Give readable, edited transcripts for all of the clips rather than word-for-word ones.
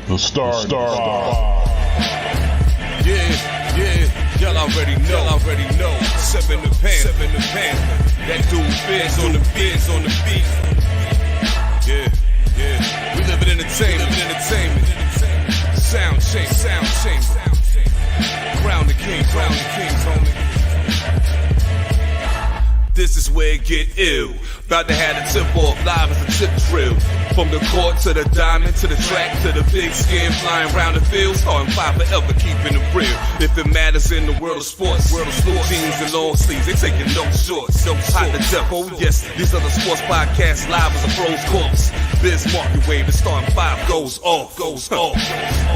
The Star. Yeah, y'all already know. Seven the Panther. That dude Biz on the beat. Yeah. We live in entertainment. Sound chamber. Crown the kings, homie. This is where it get ill. About to have the tip off live as a tip drill. From the court to the diamond, to the track, to the big skin flying round the field. Starting five forever, keeping it real. If it matters in the world of sports, jeans and long sleeves, they taking no shorts. Hot to death, oh yes, these are the sports podcasts live as a pro's corpse. Biz market wave, the starting five goes off.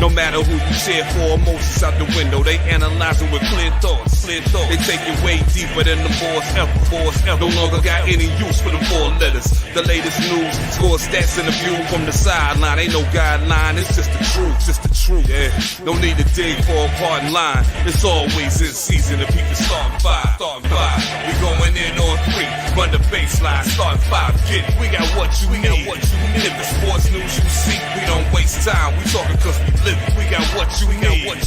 No matter who you cheer for, emotions out the window. They analyzing with clear thoughts. They take it way deeper than the boys ever. No longer got any use for the four letters. The latest news, score stats and the view from the sideline. Ain't no guideline, it's just the truth. Yeah, no need to dig for a parting line. It's always in season. The people starting five. We going in on three. Run the baseline, starting five. Get it. We got what you need. If the sports news you see, we don't waste time. We talking cause we live it. We got what you need. We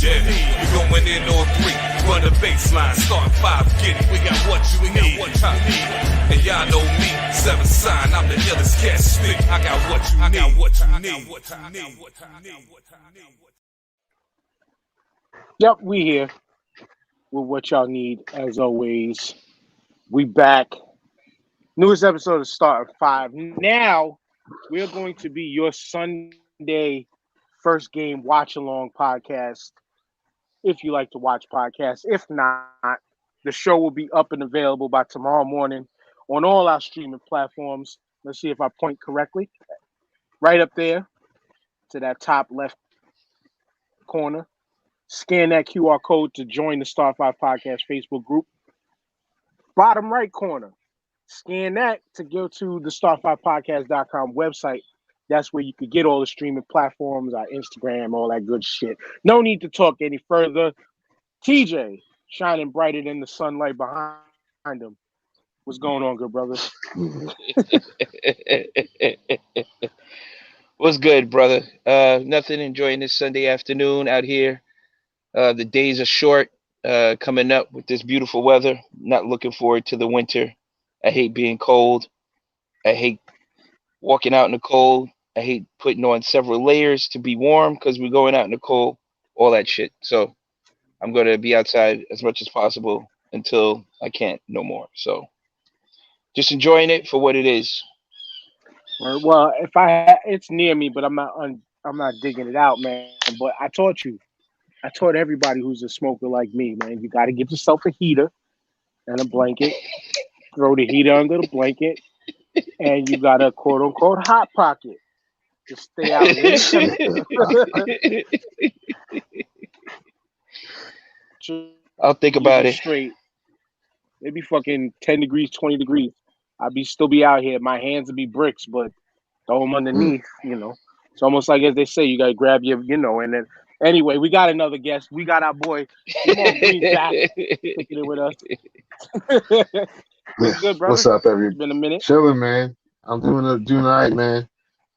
going in on three. Run the baseline, starting five. Get it. We got what you need. And y'all know me, seven sign. I'm the illest cat stick. I got what you need. Yep, we here with what y'all need as always. We back. Newest episode of Start at 5. Now we're going to be your Sunday first game watch along podcast. If you like to watch podcasts, if not, the show will be up and available by tomorrow morning on all our streaming platforms. Let's see if I point correctly. Right up there to that top left corner. Scan that QR code to join the Star 5 Podcast Facebook group. Bottom right corner. Scan that to go to the star5podcast.com website. That's where you could get all the streaming platforms, our Instagram, all that good shit. No need to talk any further. TJ, shining brighter than the sunlight behind him. What's going on, good brother? What's good, brother? Nothing. Enjoying this Sunday afternoon out here. The days are short. Coming up with this beautiful weather. Not looking forward to the winter. I hate being cold. I hate walking out in the cold. I hate putting on several layers to be warm because we're going out in the cold. All that shit. So I'm going to be outside as much as possible until I can't no more. So just enjoying it for what it is. Well, it's near me, but I'm not digging it out, man. But I taught everybody who's a smoker like me, man. You got to get yourself a heater and a blanket. Throw the heater under the blanket, and you got a quote unquote hot pocket to stay out of it. I'll think about it. Straight. Maybe fucking 10 degrees, 20 degrees. Still be out here. My hands would be bricks, but throw them underneath, It's almost like, as they say, you got to grab your, and then, anyway, we got another guest. We got our boy, Green back, kicking it with us. Yeah. Good, brother? What's up, everybody? It's been a minute. Chilling, man. I'm doing all right, man.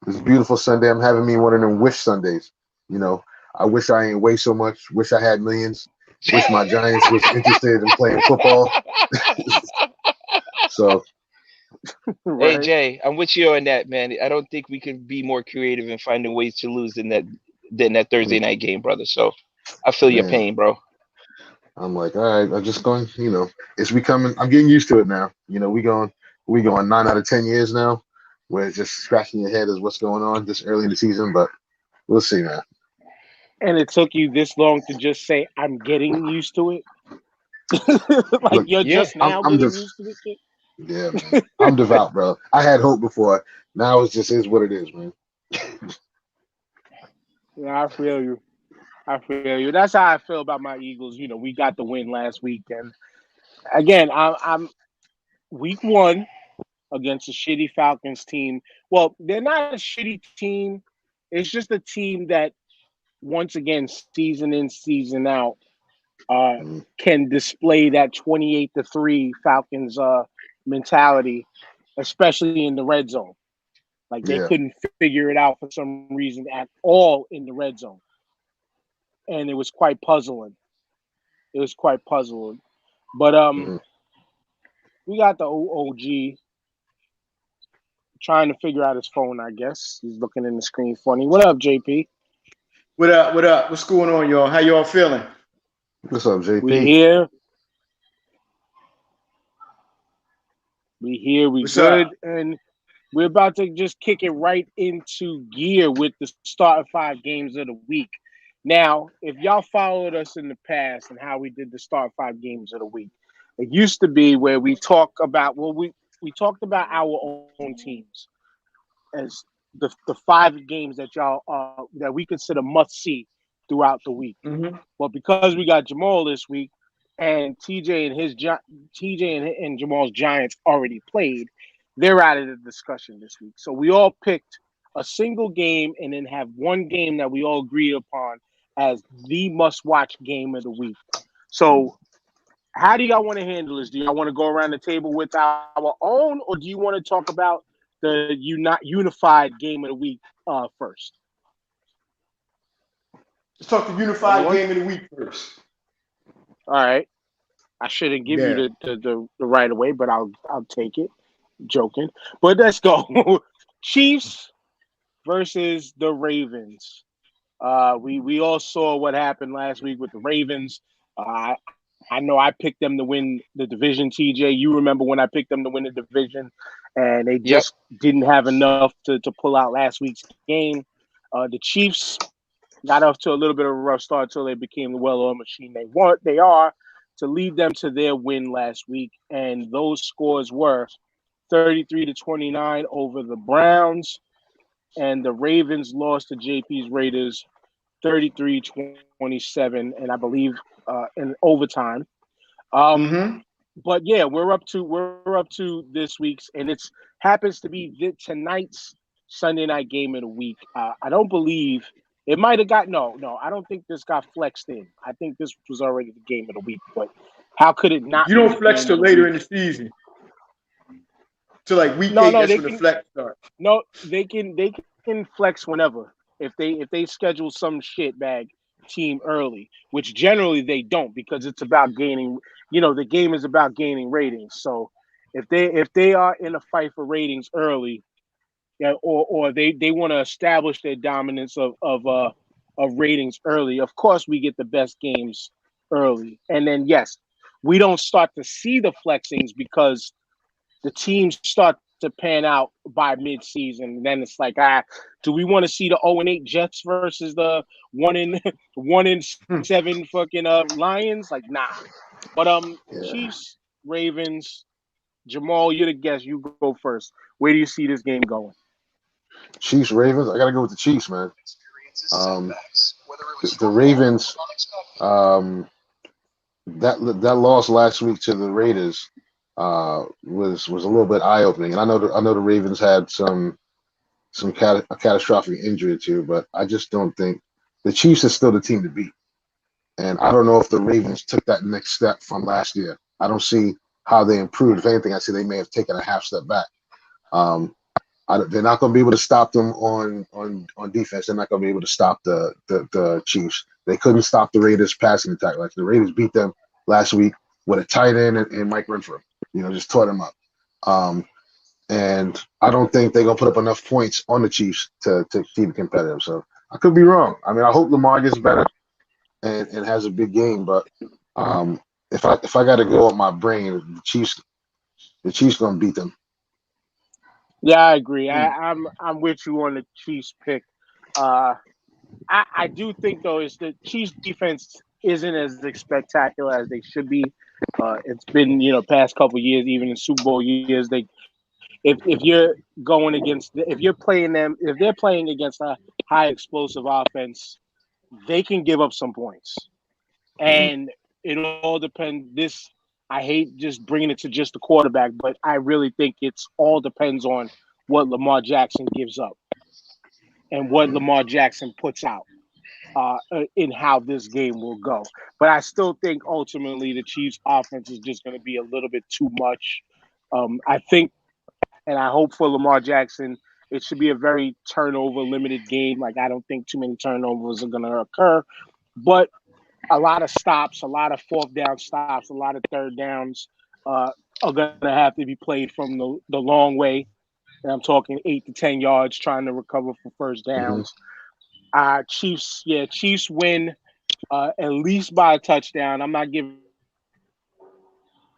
It's a beautiful Sunday. I'm having me one of them wish Sundays. I wish I ain't weigh so much. Wish I had millions. Wish my Giants was interested in playing football. So, right. Hey Jay, I'm with you on that, man. I don't think we can be more creative in finding ways to lose than that Thursday night game, brother. So I feel your pain, bro. I'm like, all right, I'm just going, it's becoming, I'm getting used to it now. We going 9 out of 10 years now, where it's just scratching your head as what's going on this early in the season, but we'll see, man. And it took you this long to just say, I'm getting used to it? Look, you're just now getting used to this shit? Yeah, man. I'm devout, bro. I had hope before. Now it just is what it is, man. Yeah, I feel you. That's how I feel about my Eagles. We got the win last week, and again, I'm week 1 against a shitty Falcons team. Well, they're not a shitty team. It's just a team that, once again, season in, season out, can display that 28-3 Falcons mentality, especially in the red zone. Like they Yeah. couldn't figure it out for some reason at all in the red zone, and it was quite puzzling. It was quite puzzling. But Hmm. we got the OG trying to figure out his phone. I guess he's looking in the screen funny. What up, JP? What up? What up? What's going on, y'all? How y'all feeling? What's up, We JP? here. We here. We What's up? good, and we're about to just kick it right into gear with the start of 5 games of the week. Now, if y'all followed us in the past and how we did the start 5 games of the week, it used to be where we talk about we talked about our own teams as the 5 games that y'all that we consider must see throughout the week. Mm-hmm. But because we got Jamal this week and TJ and Jamal's Giants already played, they're out of the discussion this week. So we all picked a single game and then have one game that we all agree upon as the must-watch game of the week. So how do y'all want to handle this? Do y'all want to go around the table with our own, or do you want to talk about the unified game of the week first? Let's talk the unified Anyone? game of the week first. All right. I shouldn't give Yeah. you the right away, but I'll take it. Joking. But let's go. Chiefs versus the Ravens. We all saw what happened last week with the Ravens. I know I picked them to win the division, TJ. You remember when I picked them to win the division, and they Yep. just didn't have enough to pull out last week's game. The Chiefs got off to a little bit of a rough start until they became the well-oiled machine they are to lead them to their win last week. And those scores were 33-29 over the Browns, and the Ravens lost to JP's Raiders 33-27, and I believe in overtime. Mm-hmm. But yeah, we're up to this week's, and it's happens to be tonight's Sunday night game of the week. I don't believe it might have got no. I don't think this got flexed in. I think this was already the game of the week. But how could it not You be don't the flex game till of the later week? in the season. Till like week No, 8, no, that's they when the can. flex starts. No, they can flex whenever if they schedule some shitbag team early, which generally they don't because it's about gaining. The game is about gaining ratings. So if they are in a fight for ratings early, yeah, or they want to establish their dominance of ratings early, of course we get the best games early, and then yes, we don't start to see the flexings because the teams start to pan out by mid-season. And then it's like, do we want to see the 0-8 Jets versus the 1-7 fucking Lions? Like, nah. But Yeah. Chiefs, Ravens, Jamal, you're the guest. You go first. Where do you see this game going? Chiefs, Ravens. I gotta go with the Chiefs, man. The Ravens. That loss last week to the Raiders was a little bit eye opening, and I know the Ravens had a catastrophic injury too, but I just don't think the Chiefs is still the team to beat, and I don't know if the Ravens took that next step from last year. I don't see how they improved. If anything, I see they may have taken a half step back. They're not going to be able to stop them on defense. They're not going to be able to stop the Chiefs. They couldn't stop the Raiders' passing attack. Like the Raiders beat them last week with a tight end and Mike Renfro. Just tore them up. And I don't think they're going to put up enough points on the Chiefs to keep it competitive. So I could be wrong. I mean, I hope Lamar gets better and has a big game. But if I got to go with my brain, the Chiefs going to beat them. Yeah, I agree. I'm with you on the Chiefs pick. I do think though is the Chiefs defense isn't as spectacular as they should be. It's been past couple years, even in Super Bowl years. If you're going against if they're playing against a high explosive offense, they can give up some points, and it all depends. I hate just bringing it to just the quarterback, but I really think it's all depends on what Lamar Jackson gives up and what Lamar Jackson puts out in how this game will go. But I still think ultimately the Chiefs' offense is just going to be a little bit too much. I think, and I hope for Lamar Jackson It should be a very turnover limited game. Like, I don't think too many turnovers are going to occur, but a lot of stops, a lot of fourth down stops, a lot of third downs are going to have to be played from the long way. And I'm talking 8 to 10 yards, trying to recover for first Mm-hmm. downs. Chiefs win at least by a touchdown. I'm not giving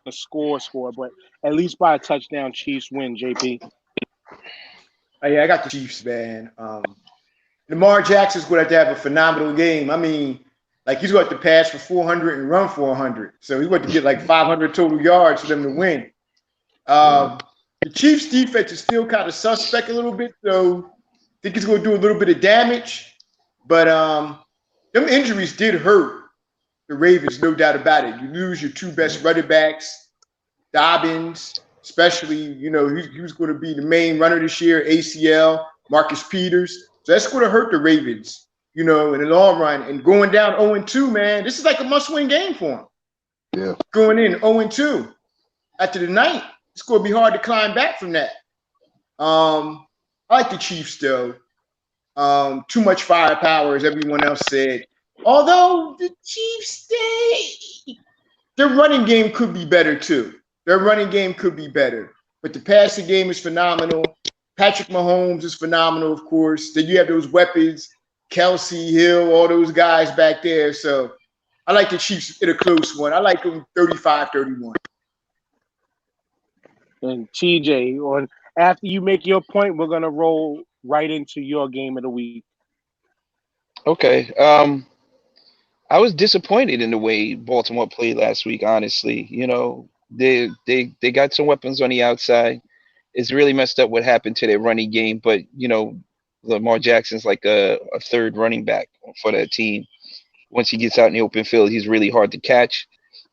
a score, but at least by a touchdown, Chiefs win, JP. Oh, yeah, I got the Chiefs, man. Lamar Jackson's going to have a phenomenal game. I mean, like, he's going to pass for 400 and run for 100. So he's going to get like 500 total yards for them to win. The Chiefs' defense is still kind of suspect a little bit, so I think he's going to do a little bit of damage. But them injuries did hurt the Ravens, no doubt about it. You lose your two best running backs, Dobbins, especially, he was going to be the main runner this year, ACL, Marcus Peters. So that's going to hurt the Ravens, in the long run. And going down 0-2, man, this is like a must-win game for them. Yeah. Going in 0-2 after the night, it's going to be hard to climb back from that. I like the Chiefs, though. Too much firepower, as everyone else said. Although the Chiefs, their running game could be better, too. Their running game could be better. But the passing game is phenomenal. Patrick Mahomes is phenomenal, of course. Then you have those weapons, Kelsey, Hill, all those guys back there. So I like the Chiefs in a close one. I like them 35-31. And TJ, after you make your point, we're going to roll right into your game of the week. Okay. I was disappointed in the way Baltimore played last week, honestly. They got some weapons on the outside. It's really messed up what happened to their running game, but Lamar Jackson's like a third running back for that team. Once he gets out in the open field, he's really hard to catch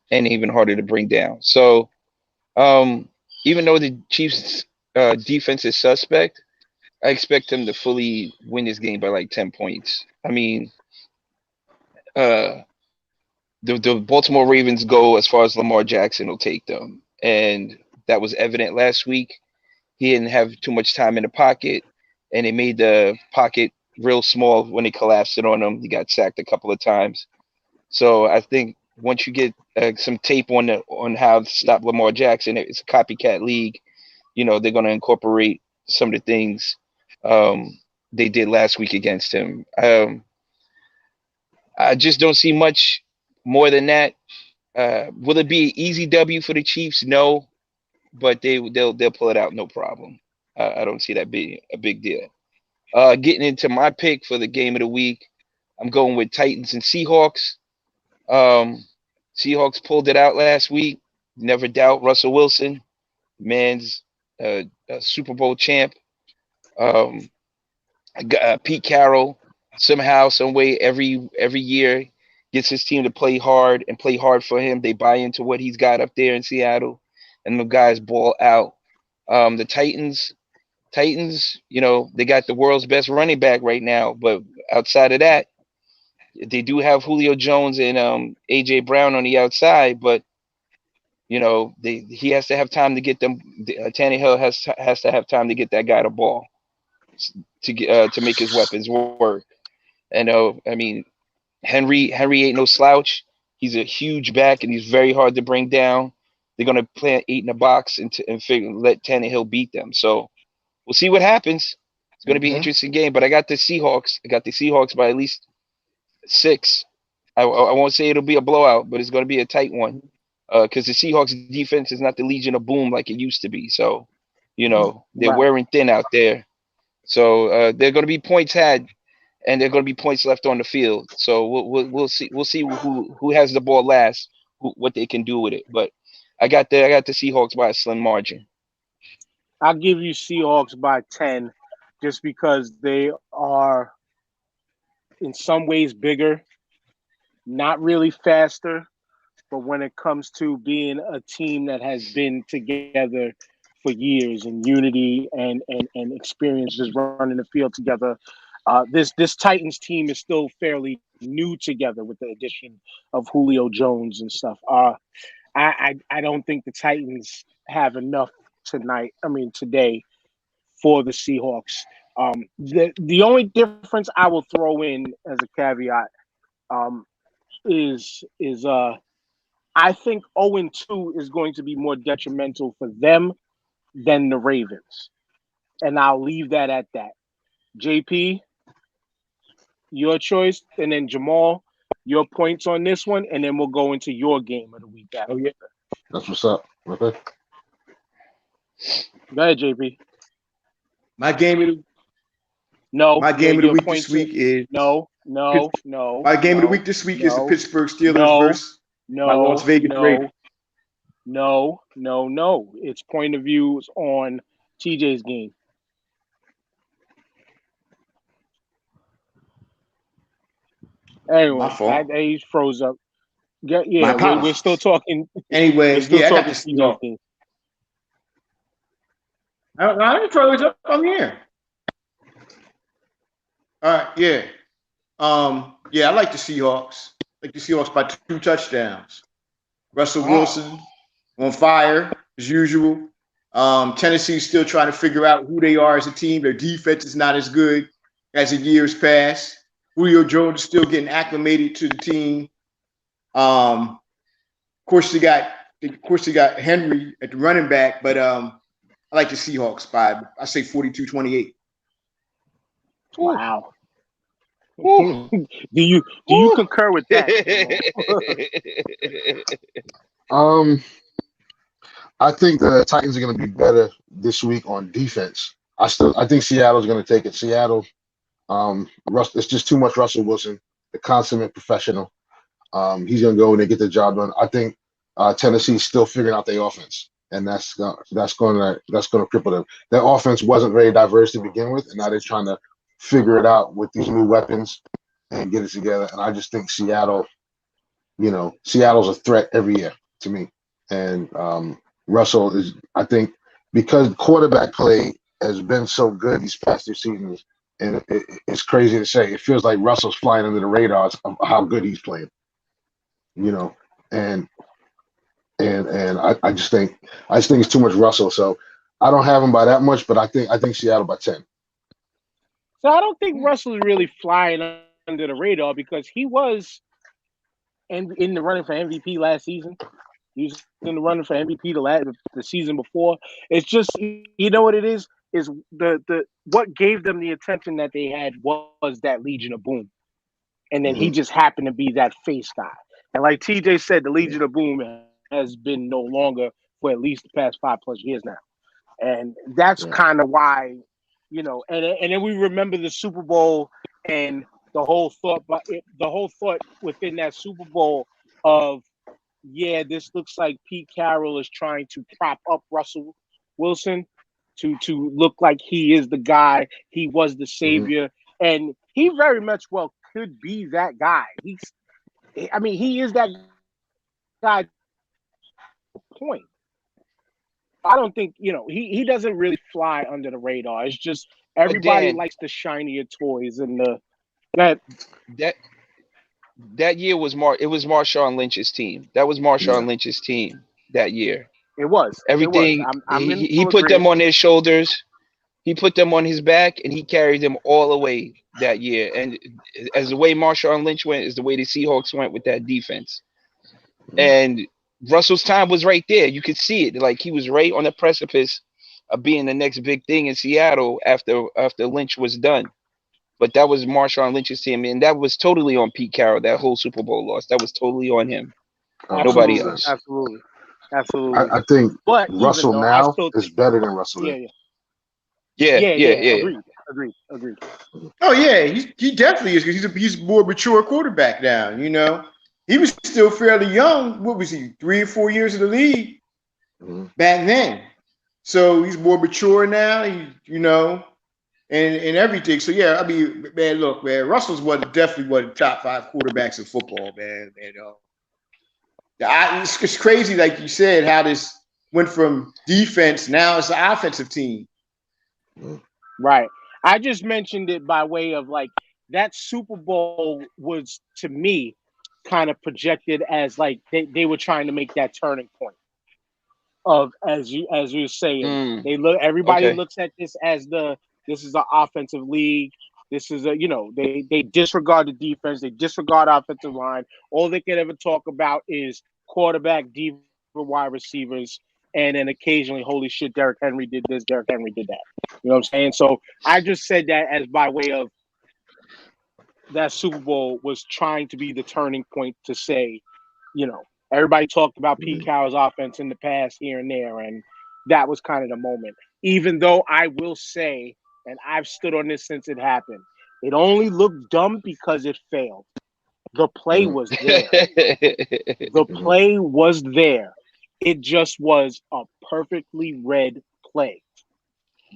and even harder to bring down. So even though the Chiefs defense is suspect, I expect them to fully win this game by like 10 points. I mean, the Baltimore Ravens go as far as Lamar Jackson will take them. And that was evident last week. He didn't have too much time in the pocket, and they made the pocket real small when they collapsed it on him. He got sacked a couple of times. So I think once you get some tape on how to stop Lamar Jackson, it's a copycat league. They're going to incorporate some of the things they did last week against him. I just don't see much more than that. Will it be an easy W for the Chiefs? No, but they'll pull it out, no problem. I don't see that being a big deal. Getting into my pick for the game of the week, I'm going with Titans and Seahawks. Seahawks pulled it out last week. Never doubt Russell Wilson, man's a Super Bowl champ. Pete Carroll, somehow, some way, every year gets his team to play hard for him. They buy into what he's got up there in Seattle, and the guys ball out. The Titans, they got the world's best running back right now, but outside of that, they do have Julio Jones and AJ Brown on the outside, but he has to have time to get them. Tannehill has to have time to get that guy the ball to make his weapons work. And I mean, Henry ain't no slouch. He's a huge back, and he's very hard to bring down. They're gonna plant 8 in the box and let Tannehill beat them. So we'll see what happens. It's gonna be an interesting game. But I got the Seahawks. I got the Seahawks by at least 6. I won't say it'll be a blowout, but it's gonna be a tight one. Because the Seahawks defense is not the Legion of Boom like it used to be. So, they're wearing thin out there. So they're going to be points had, and they're going to be points left on the field. So we'll see who has the ball last, what they can do with it. But I got the Seahawks by a slim margin. I'll give you Seahawks by 10, just because they are in some ways bigger, not really faster. But when it comes to being a team that has been together for years in unity and experience just running the field together, this Titans team is still fairly new together with the addition of Julio Jones and stuff. I don't think the Titans have enough today for the Seahawks. The only difference I will throw in as a caveat is I think 0-2 is going to be more detrimental for them than the Ravens. And I'll leave that at that. JP, your choice, and then Jamal, your points on this one, and then we'll go into your game of the week after. Oh, yeah. That's what's up. Okay. Go ahead, JP. My game of the your week points this week is no. my game of the week this week is the Pittsburgh Steelers versus my No. Las Vegas Raiders. No. It's point of views on TJ's game. Anyway, My fault. he froze up. My Yeah, apologies. we're still talking. Anyway, We're still yeah, I got talking the TJ's Seahawks. game. I didn't froze up. I'm here. All right, yeah. Yeah, I like the Seahawks. I like the Seahawks by 2 touchdowns. Russell Wilson on fire as usual. Tennessee's still trying to figure out who they are as a team. Their defense is not as good as in years past. Julio Jones is still getting acclimated to the team. Of course, they got Henry at the running back, but I like the Seahawks by I say 42-28. Wow. do you concur with that? I think the Titans are going to be better this week on defense. I think Seattle's going to take it. Seattle, it's just too much Russell Wilson, the consummate professional. He's going to go in and get the job done. I think Tennessee's still figuring out their offense, and that's going to cripple them. Their offense wasn't very diverse to begin with, and now they're trying to figure it out with these new weapons and get it together. And I just think Seattle's a threat every year to me. And Russell is, I think, because quarterback play has been so good these past 2 seasons, and it's crazy to say, it feels like Russell's flying under the radars of how good he's playing. And I just think it's too much Russell. So I don't have him by that much, but I think Seattle by 10. So I don't think Russell's really flying under the radar because he was in the running for MVP last season. He was in the running for MVP the season before. It's just, you know what it is the what gave them the attention that they had was that Legion of Boom. And then he just happened to be that face guy. And like TJ said, the Legion of Boom has been no longer for at least the past 5+ years now. And that's kind of why, and then we remember the Super Bowl and the whole thought within that Super Bowl of, this looks like Pete Carroll is trying to prop up Russell Wilson to look like he is the guy, he was the savior, and he very much well could be that guy. He is that guy. Point. I don't think he doesn't really fly under the radar. It's just everybody likes the shinier toys and that year was Marshawn Lynch's team. That was Marshawn Lynch's team that year. It was everything. He put them on their shoulders. He put them on his back, and he carried them all the way that year. And as the way Marshawn Lynch went is the way the Seahawks went with that defense. And Russell's time was right there. You could see it. Like he was right on the precipice of being the next big thing in Seattle after Lynch was done. But that was Marshawn Lynch's team, and that was totally on Pete Carroll. That whole Super Bowl loss, that was totally on him. Nobody else. Absolutely. I think Russell now is better than Russell. Yeah. Agreed. Oh yeah, he definitely is because he's a more mature quarterback now. He was still fairly young. What was he? 3 or 4 years in the league back then. So he's more mature now. And everything. So yeah, man, look, man, Russell's definitely one of the top 5 quarterbacks in football, man. It's crazy, like you said, how this went from defense now it's an offensive team. Right. I just mentioned it by way of like that Super Bowl was to me kind of projected as like they were trying to make that turning point. of, as you were saying, Mm, they look. Everybody okay. looks at this as this is an offensive league. This is they disregard the defense. They disregard offensive line. All they can ever talk about is quarterback, diva, wide receivers, and then occasionally, holy shit, Derrick Henry did this, Derrick Henry did that. You know what I'm saying? So I just said that as by way of that Super Bowl was trying to be the turning point to say, everybody talked about Pete Carroll's offense in the past here and there, and that was kind of the moment. Even though I will say, and I've stood on this since it happened, it only looked dumb because it failed. The play Mhm. was there. The Mhm. play was there. It just was a perfectly read play.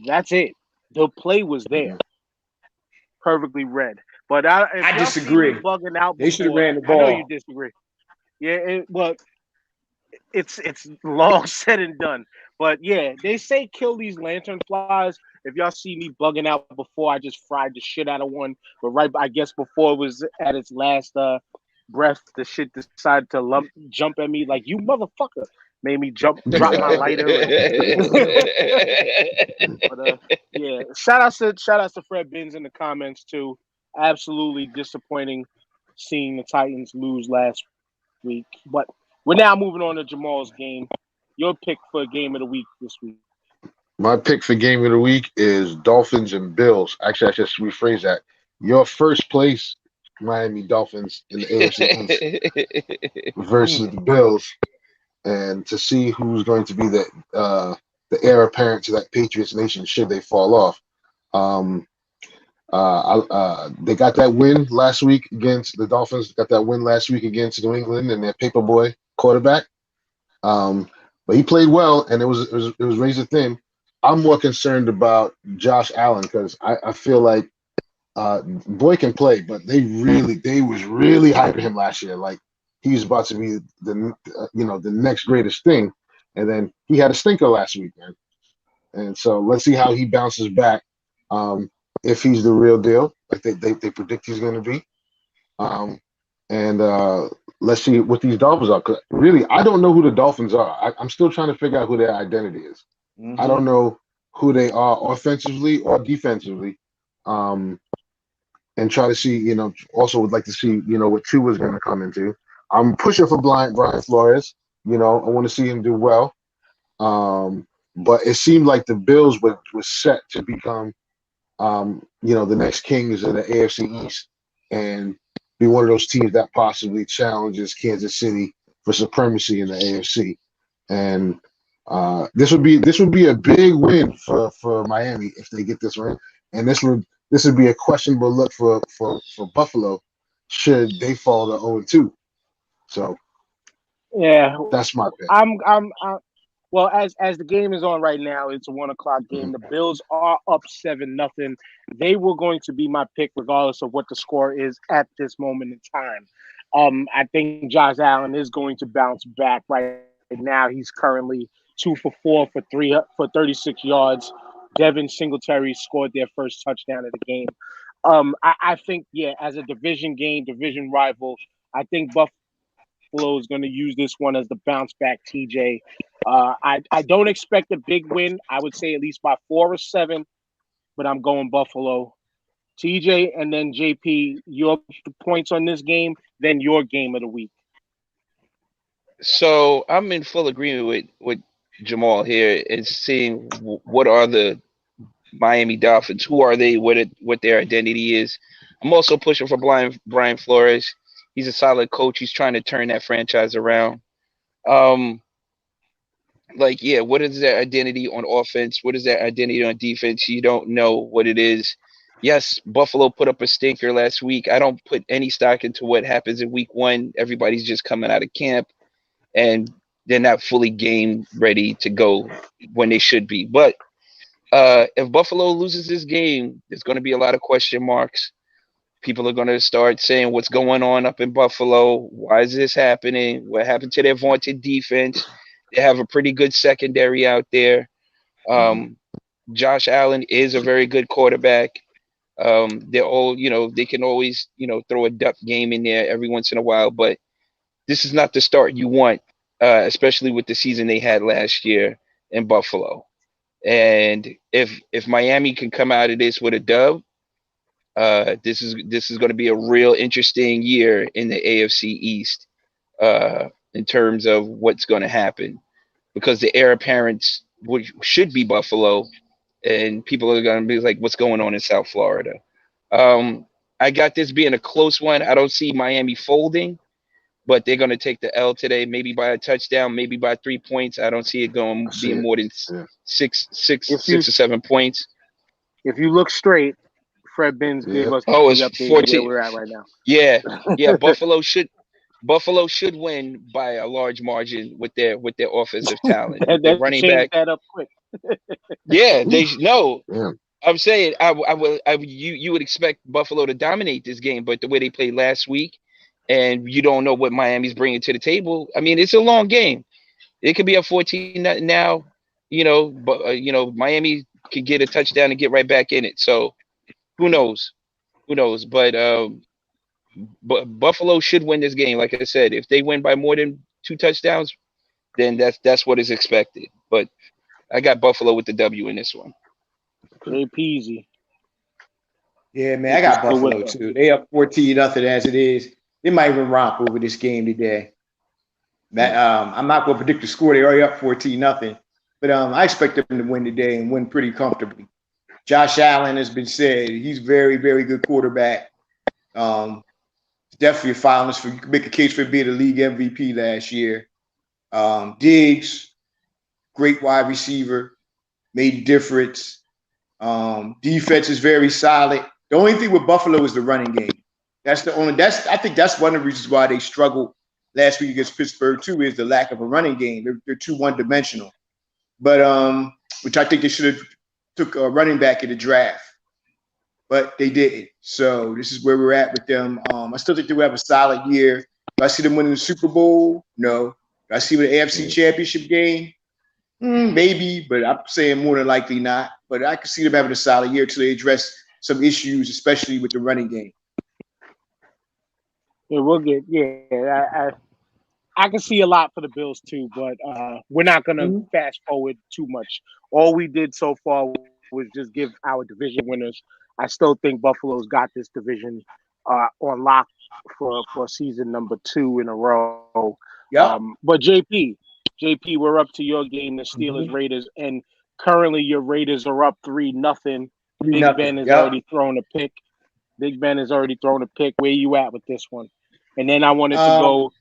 That's it. The play was there, Mhm. perfectly read. But if I y'all see me disagree. bugging out They should have before, ran the I know you ball. disagree. Yeah, well, it's long said and done. But yeah, they say kill these lantern flies. If y'all see me bugging out before, I just fried the shit out of one. But I guess before it was at its last breath, the shit decided to jump at me like you motherfucker. Made me drop my lighter. But yeah, shout outs to Fred Binns in the comments too. Absolutely disappointing seeing the Titans lose last week. But we're now moving on to Jamal's game. Your pick for game of the week this week. My pick for game of the week is Dolphins and Bills. Actually, I just rephrase that. Your first place Miami Dolphins in the AFC East versus the Bills, and to see who's going to be the heir apparent to that Patriots nation should they fall off. Um, they got that win last week against the Dolphins. Got that win last week against New England and their paperboy quarterback. Um, but he played well, and it was razor thin. I'm more concerned about Josh Allen because I feel like boy can play, but they was really hyping him last year. Like he's about to be the next greatest thing, and then he had a stinker last week, man. And so let's see how he bounces back. Um, if he's the real deal, like they predict he's going to be. Um, and let's see what these Dolphins are. 'Cause really, I don't know who the Dolphins are. I'm still trying to figure out who their identity is. I Mm-hmm. don't know who they are offensively or defensively. Um, and try to see, also would like to see, what Tua's going to come into. I'm pushing for Brian Flores. I want to see him do well. But it seemed like the Bills was set to become, the next kings of the AFC East and be one of those teams that possibly challenges Kansas City for supremacy in the AFC. And this would be a big win for Miami if they get this win. And this would be a questionable look for Buffalo should they fall to 0-2. So Yeah, that's my pick. I'm well, as the game is on right now, it's a 1 o'clock game. Mhm. The Bills are up 7-0. They were going to be my pick regardless of what the score is at this moment in time. I think Josh Allen is going to bounce back right now. He's currently 2 for 4 for 36 yards. Devin Singletary scored their first touchdown of the game. I think, yeah, as a division game, division rival, I think Buffalo is going to use this one as the bounce back TJ. I don't expect a big win. I would say at least by 4 or 7, but I'm going Buffalo. TJ and then JP, your points on this game, then your game of the week. So I'm in full agreement with Jamal here and seeing what are the Miami Dolphins, who are they, what their identity is. I'm also pushing for Brian Flores. He's a solid coach. He's trying to turn that franchise around. Um, like, yeah, what is their identity on offense? What is their identity on defense? You don't know what it is. Yes, Buffalo put up a stinker last week. I don't put any stock into what happens in week 1. Everybody's just coming out of camp and they're not fully game ready to go when they should be. But if Buffalo loses this game, there's going to be a lot of question marks. People are going to start saying what's going on up in Buffalo. Why is this happening? What happened to their vaunted defense? They have a pretty good secondary out there. Mhm. Um, Josh Allen is a very good quarterback. They're all, they can always, throw a duck game in there every once in a while, but this is not the start you want especially with the season they had last year in Buffalo. And if Miami can come out of this with a dub, this is going to be a real interesting year in the AFC East in terms of what's going to happen, because the heir apparents should be Buffalo, and people are going to be like, what's going on in South Florida? I got this being a close one. I don't see Miami folding, but they're going to take the L today, maybe by a touchdown, maybe by 3 points. I don't see it being more than six or 7 points. If you look straight, Fred Binns gave us the it's update 14. where we're at right now. Yeah. Buffalo should win by a large margin with their offensive talent. Their running back that up quick. I'm saying you would expect Buffalo to dominate this game, but the way they played last week, and you don't know what Miami's bringing to the table. I mean, it's a long game. It could be a 14 now, but Miami could get a touchdown and get right back in it. So who knows? But Buffalo should win this game. Like I said, if they win by more than 2 touchdowns, then that's what is expected. But I got Buffalo with the W in this one. Very peasy. Yeah, man, I got Buffalo too. They up 14-0 as it is. They might even romp over this game today. I'm not going to predict the score. They already up 14-0, but I expect them to win today and win pretty comfortably. Josh Allen has been said he's very, very good quarterback. Definitely a finalist for, you can make a case for being the league MVP last year. Diggs, great wide receiver, made a difference. Defense is very solid. The only thing with Buffalo is the running game. I think that's one of the reasons why they struggled last week against Pittsburgh too, is the lack of a running game. They're too one-dimensional. But which I think they should have took a running back in the draft, but they didn't. So this is where we're at with them. I still think they will have a solid year. Do I see them winning the Super Bowl? No. Do I see them in the AFC Championship game? Maybe, but I'm saying more than likely not. But I can see them having a solid year until they address some issues, especially with the running game. Yeah, we'll get. Yeah, I can see a lot for the Bills too, but we're not gonna fast forward too much. All we did so far was just give our division winners. I still think Buffalo's got this division on lock for season number 2 in a row. Yeah. But JP, we're up to your game, the Steelers Raiders, and currently your Raiders are up 3-0. Big Ben has already thrown a pick. Where you at with this one? And then I wanted to go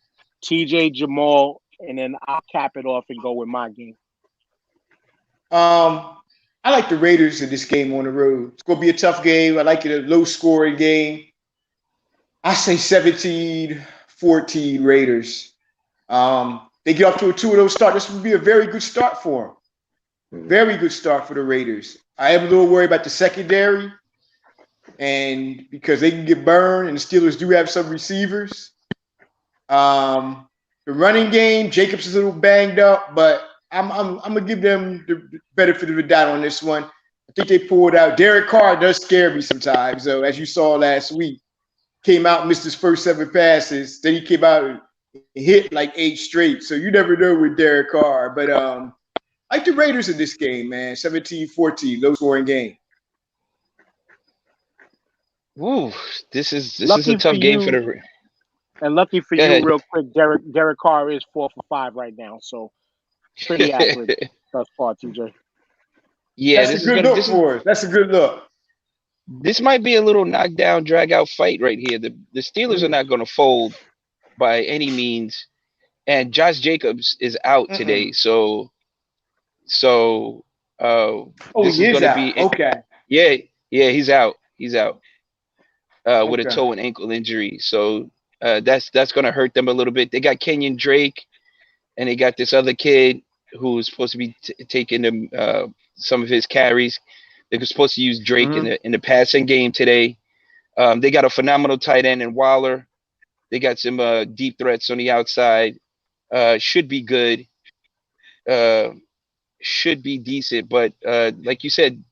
TJ, Jamal, and then I'll cap it off and go with my game. I like the Raiders in this game on the road. It's going to be a tough game. I like it, a low-scoring game. I say 17-14 Raiders. They get off to a 2-0 start. This would be a very good start for them. Very good start for the Raiders. I am a little worried about the secondary, and because they can get burned, and the Steelers do have some receivers. The running game, Jacobs is a little banged up, but I'm gonna give them the benefit of the doubt on this one. I think they pulled out. Derek Carr does scare me sometimes, though, as you saw last week. Came out and missed his first 7 passes. Then he came out and hit like 8 straight. So you never know with Derek Carr. But I like the Raiders in this game, man. 17-14, low-scoring game. Ooh, this is a tough game for the. And lucky for you, real quick, Derek Carr is 4 for 5 right now, so pretty accurate thus far, TJ. Yeah, that's a good look for us. That's a good look. This might be a little knockdown, drag-out fight right here. The Steelers are not going to fold by any means, and Josh Jacobs is out today, so this is going to be okay. Yeah, he's out. He's out with a toe and ankle injury, so. That's going to hurt them a little bit. They got Kenyon Drake, and they got this other kid who's supposed to be taking some of his carries. They're supposed to use Drake in the passing game today. They got a phenomenal tight end in Waller. They got some deep threats on the outside. Should be good. Should be decent, but like you said,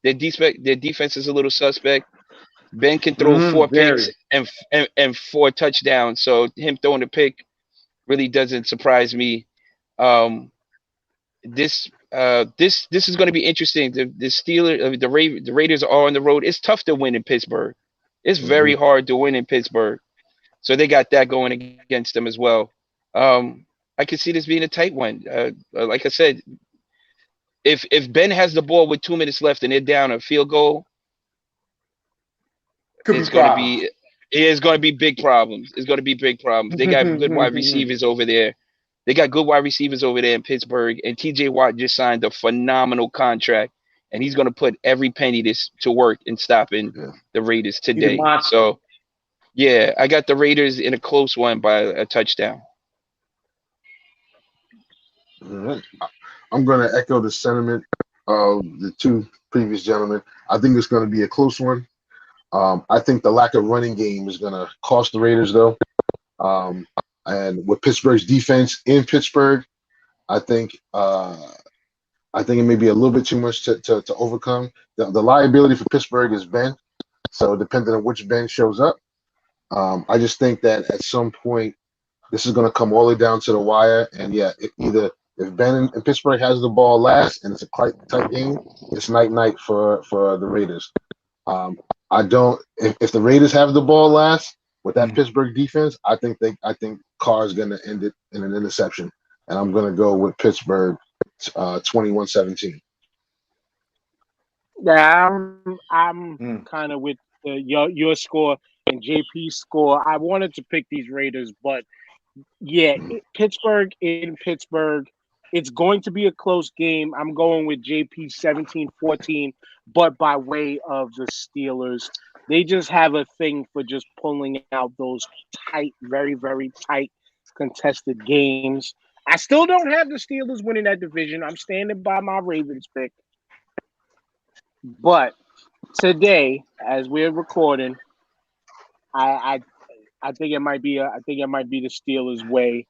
their defense is a little suspect. Ben can throw 4 picks and 4 touchdowns, so him throwing a pick really doesn't surprise me. This is going to be interesting. The Steelers, the Raiders are on the road. It's tough to win in Pittsburgh. It's very hard to win in Pittsburgh. So they got that going against them as well. I could see this being a tight one. Like I said, if Ben has the ball with 2 minutes left and they're down a field goal, it's going to be big problems. It's going to be big problems. They got good wide receivers over there. They got good wide receivers over there in Pittsburgh, and T.J. Watt just signed a phenomenal contract, and he's going to put every penny to work in stopping the Raiders today. So, yeah, I got the Raiders in a close one by a touchdown. All right. I'm going to echo the sentiment of the two previous gentlemen. I think it's going to be a close one. I think the lack of running game is going to cost the Raiders, though. And with Pittsburgh's defense in Pittsburgh, I think it may be a little bit too much to overcome. The liability for Pittsburgh is Ben, so depending on which Ben shows up, I just think that at some point this is going to come all the way down to the wire. And yeah, if Ben in Pittsburgh has the ball last and it's a quite tight game, it's night for the Raiders. If the Raiders have the ball last with that Pittsburgh defense, I think Carr's going to end it in an interception, and I'm going to go with Pittsburgh 21-17. Yeah, I'm kind of with your score and JP's score. I wanted to pick these Raiders, but yeah, Pittsburgh in Pittsburgh, it's going to be a close game. I'm going with JP 17-14, but by way of the Steelers. They just have a thing for just pulling out those tight, very, very tight contested games. I still don't have the Steelers winning that division. I'm standing by my Ravens pick. But today, as we're recording, I think it might be the Steelers' way.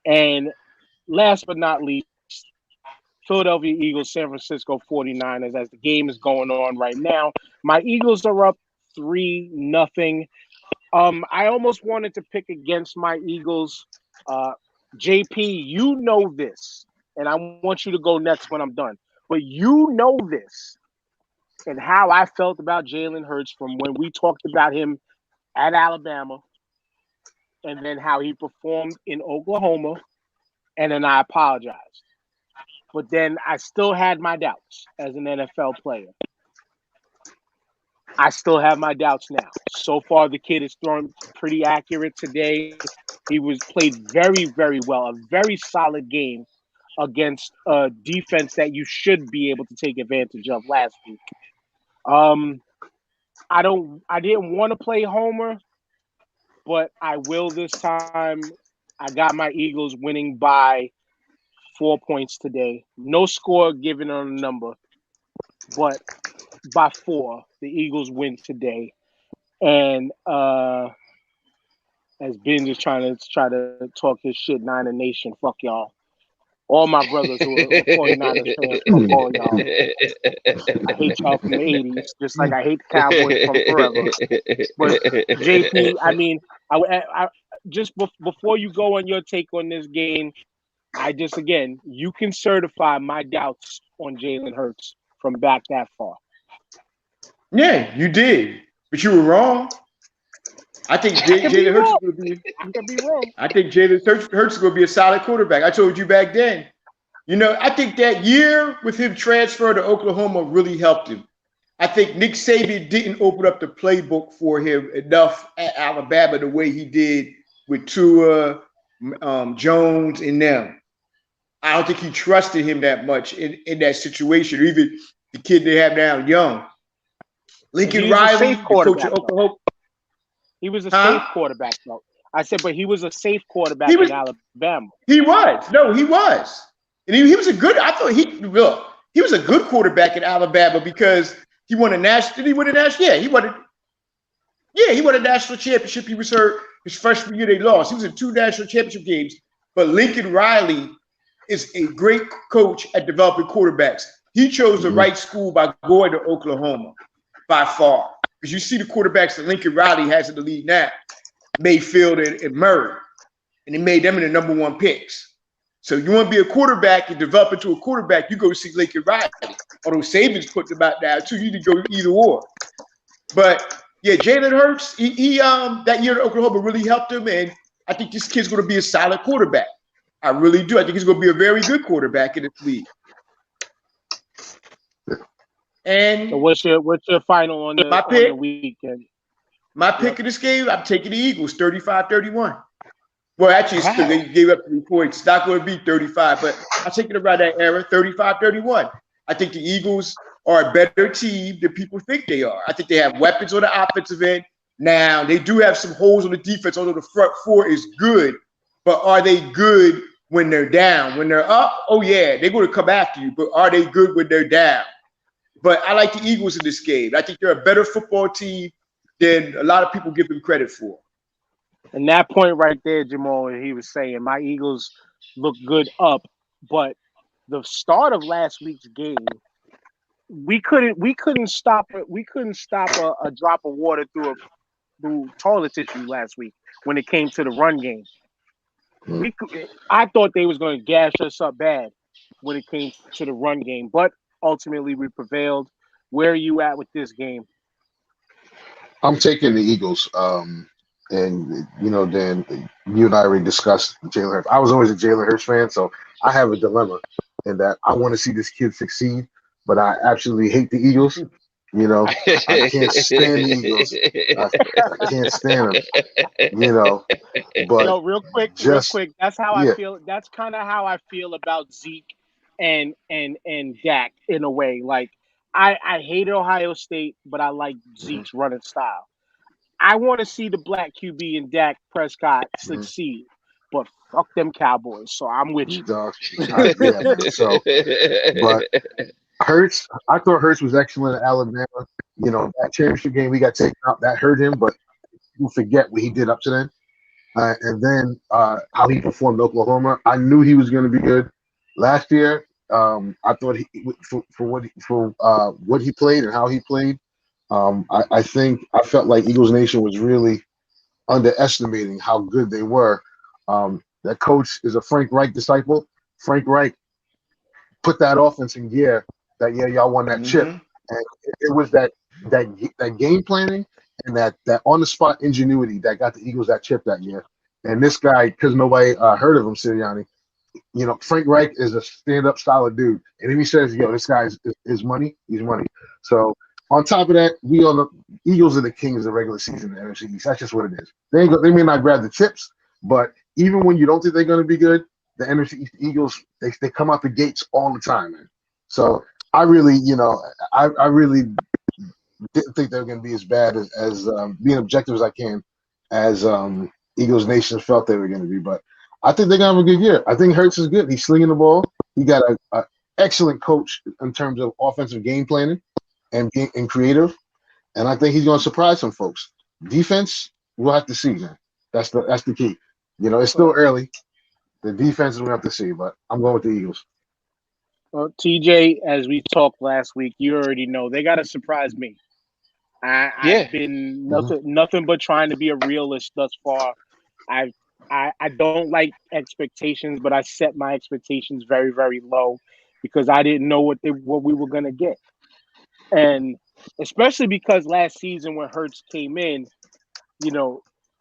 And last but not least, Philadelphia Eagles, San Francisco 49ers, as the game is going on right now. My Eagles are up 3-0. I almost wanted to pick against my Eagles. JP, you know this, and I want you to go next when I'm done. But you know this and how I felt about Jalen Hurts from when we talked about him at Alabama and then how he performed in Oklahoma, and then I apologized. But then I still had my doubts as an NFL player. I still have my doubts now. So far, the kid is throwing pretty accurate today. He played very, very well. A very solid game against a defense that you should be able to take advantage of last week. I didn't want to play Homer, but I will this time. I got my Eagles winning by 4 points today. No score given on a number, but by 4, the Eagles win today. And as Ben just trying to talk his shit, Niner Nation, fuck y'all. All my brothers who are 49ers fans, fuck all y'all. I hate y'all from the 80s, just like I hate the Cowboys from forever. But JP, I mean, I just before you go on your take on this game, you can certify my doubts on Jalen Hurts from back that far. Yeah, you did, but you were wrong. I think Jalen Hurts is going to be. I could be wrong. I think Jalen Hurts is going to be a solid quarterback. I told you back then. You know, I think that year with him transferring to Oklahoma really helped him. I think Nick Saban didn't open up the playbook for him enough at Alabama the way he did with Tua, Jones, and them. I don't think he trusted him that much in that situation. Or even the kid they have now, Young. Lincoln Riley, the coach of Oklahoma. He was a safe quarterback, though. I said, but he was a safe quarterback in Alabama. He was. No, he was. And he was a good, I thought he was a good quarterback in Alabama because he won a national, did he win a national? Yeah, he won a national championship. He was hurt his freshman year, they lost. He was in 2 national championship games. But Lincoln Riley is a great coach at developing quarterbacks. He chose the right school by going to Oklahoma by far. Because you see the quarterbacks that Lincoln Riley has in the league now, Mayfield and Murray. And he made them in the number 1 picks. So you want to be a quarterback and develop into a quarterback, you go see Lincoln Riley. Although Saban's putting him out now too, you need to go either or. But yeah, Jalen Hurts, he that year at Oklahoma really helped him, and I think this kid's going to be a solid quarterback. I really do. I think he's going to be a very good quarterback in this league. And so what's your final on the weekend? My pick of this game, I'm taking the Eagles, 35-31. Well, actually, they gave up 3 points. It's not going to be 35, but I'm taking it around that era, 35-31. I think the Eagles are a better team than people think they are. I think they have weapons on the offensive end. Now, they do have some holes on the defense, although the front four is good. But are they good when they're down? When they're up, oh, yeah, they're going to come after you. But are they good when they're down? But I like the Eagles in this game. I think they're a better football team than a lot of people give them credit for. And that point right there, Jamal, he was saying, my Eagles look good up, but the start of last week's game, we couldn't stop a drop of water through toilet tissue last week when it came to the run game. I thought they was going to gash us up bad when it came to the run game, but ultimately we prevailed. Where are you at with this game? I'm taking the Eagles. And, Dan, you and I already discussed Jalen Hurts. I was always a Jalen Hurts fan, so I have a dilemma in that I want to see this kid succeed, but I absolutely hate the Eagles. I can't stand the Eagles. I can't stand them. But real quick. That's how I feel. That's kind of how I feel about Zeke and Dak in a way. Like I hate Ohio State, but I like Zeke's running style. I want to see the black QB and Dak Prescott succeed, but fuck them Cowboys. So I'm with you. But Hurts, I thought Hurts was excellent at Alabama. That championship game we got taken out, that hurt him, but you forget what he did up to then. And then how he performed in Oklahoma. I knew he was going to be good. Last year, I thought for what he played and how he played, I felt like Eagles Nation was really underestimating how good they were. That coach is a Frank Reich disciple. Frank Reich put that offense in gear that y'all won that chip. And it was that game planning and that on the spot ingenuity that got the Eagles that chip that year. And this guy, because nobody heard of him, Sirianni, Frank Reich is a stand-up solid dude. And if he says, this guy is money, he's money. So on top of that, we all know Eagles are the kings of the regular season in the NFC East. That's just what it is. They may not grab the chips, but even when you don't think they're going to be good, the NFC East Eagles, they come out the gates all the time, man. So I really, I really didn't think they were going to be as bad as being objective as I can, as Eagles Nation felt they were going to be. But I think they're going to have a good year. I think Hurts is good. He's slinging the ball. He got an excellent coach in terms of offensive game planning and creative, and I think he's going to surprise some folks. Defense, we'll have to see, man. That's the key. It's still early. The defense we'll have to see, but I'm going with the Eagles. Well, TJ, as we talked last week, you already know they got to surprise me. I've been nothing but trying to be a realist thus far. I don't like expectations, but I set my expectations very, very low because I didn't know what we were gonna get. And especially because last season when Hurts came in,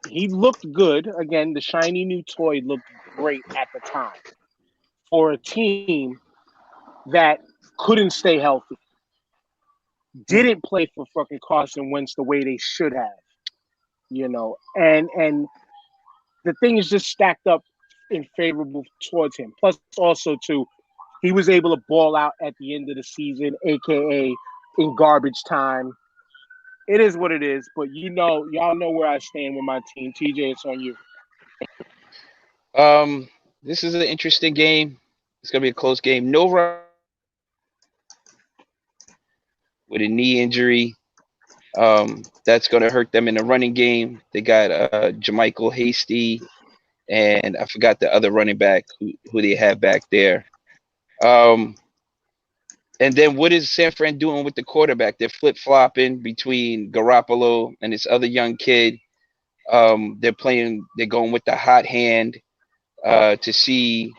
he looked good. Again, the shiny new toy looked great at the time for a team that couldn't stay healthy, didn't play for fucking Carson Wentz the way they should have, and the thing is just stacked up in favorable towards him. Plus also too, he was able to ball out at the end of the season, aka in garbage time. It is what it is, but y'all know where I stand with my team. TJ, it's on you. This is an interesting game. It's gonna be a close game. No run with a knee injury. That's gonna hurt them in the running game. They got Jermichael Hasty, and I forgot the other running back who they have back there. And then what is San Fran doing with the quarterback? They're flip-flopping between Garoppolo and this other young kid. They're going with the hot hand to see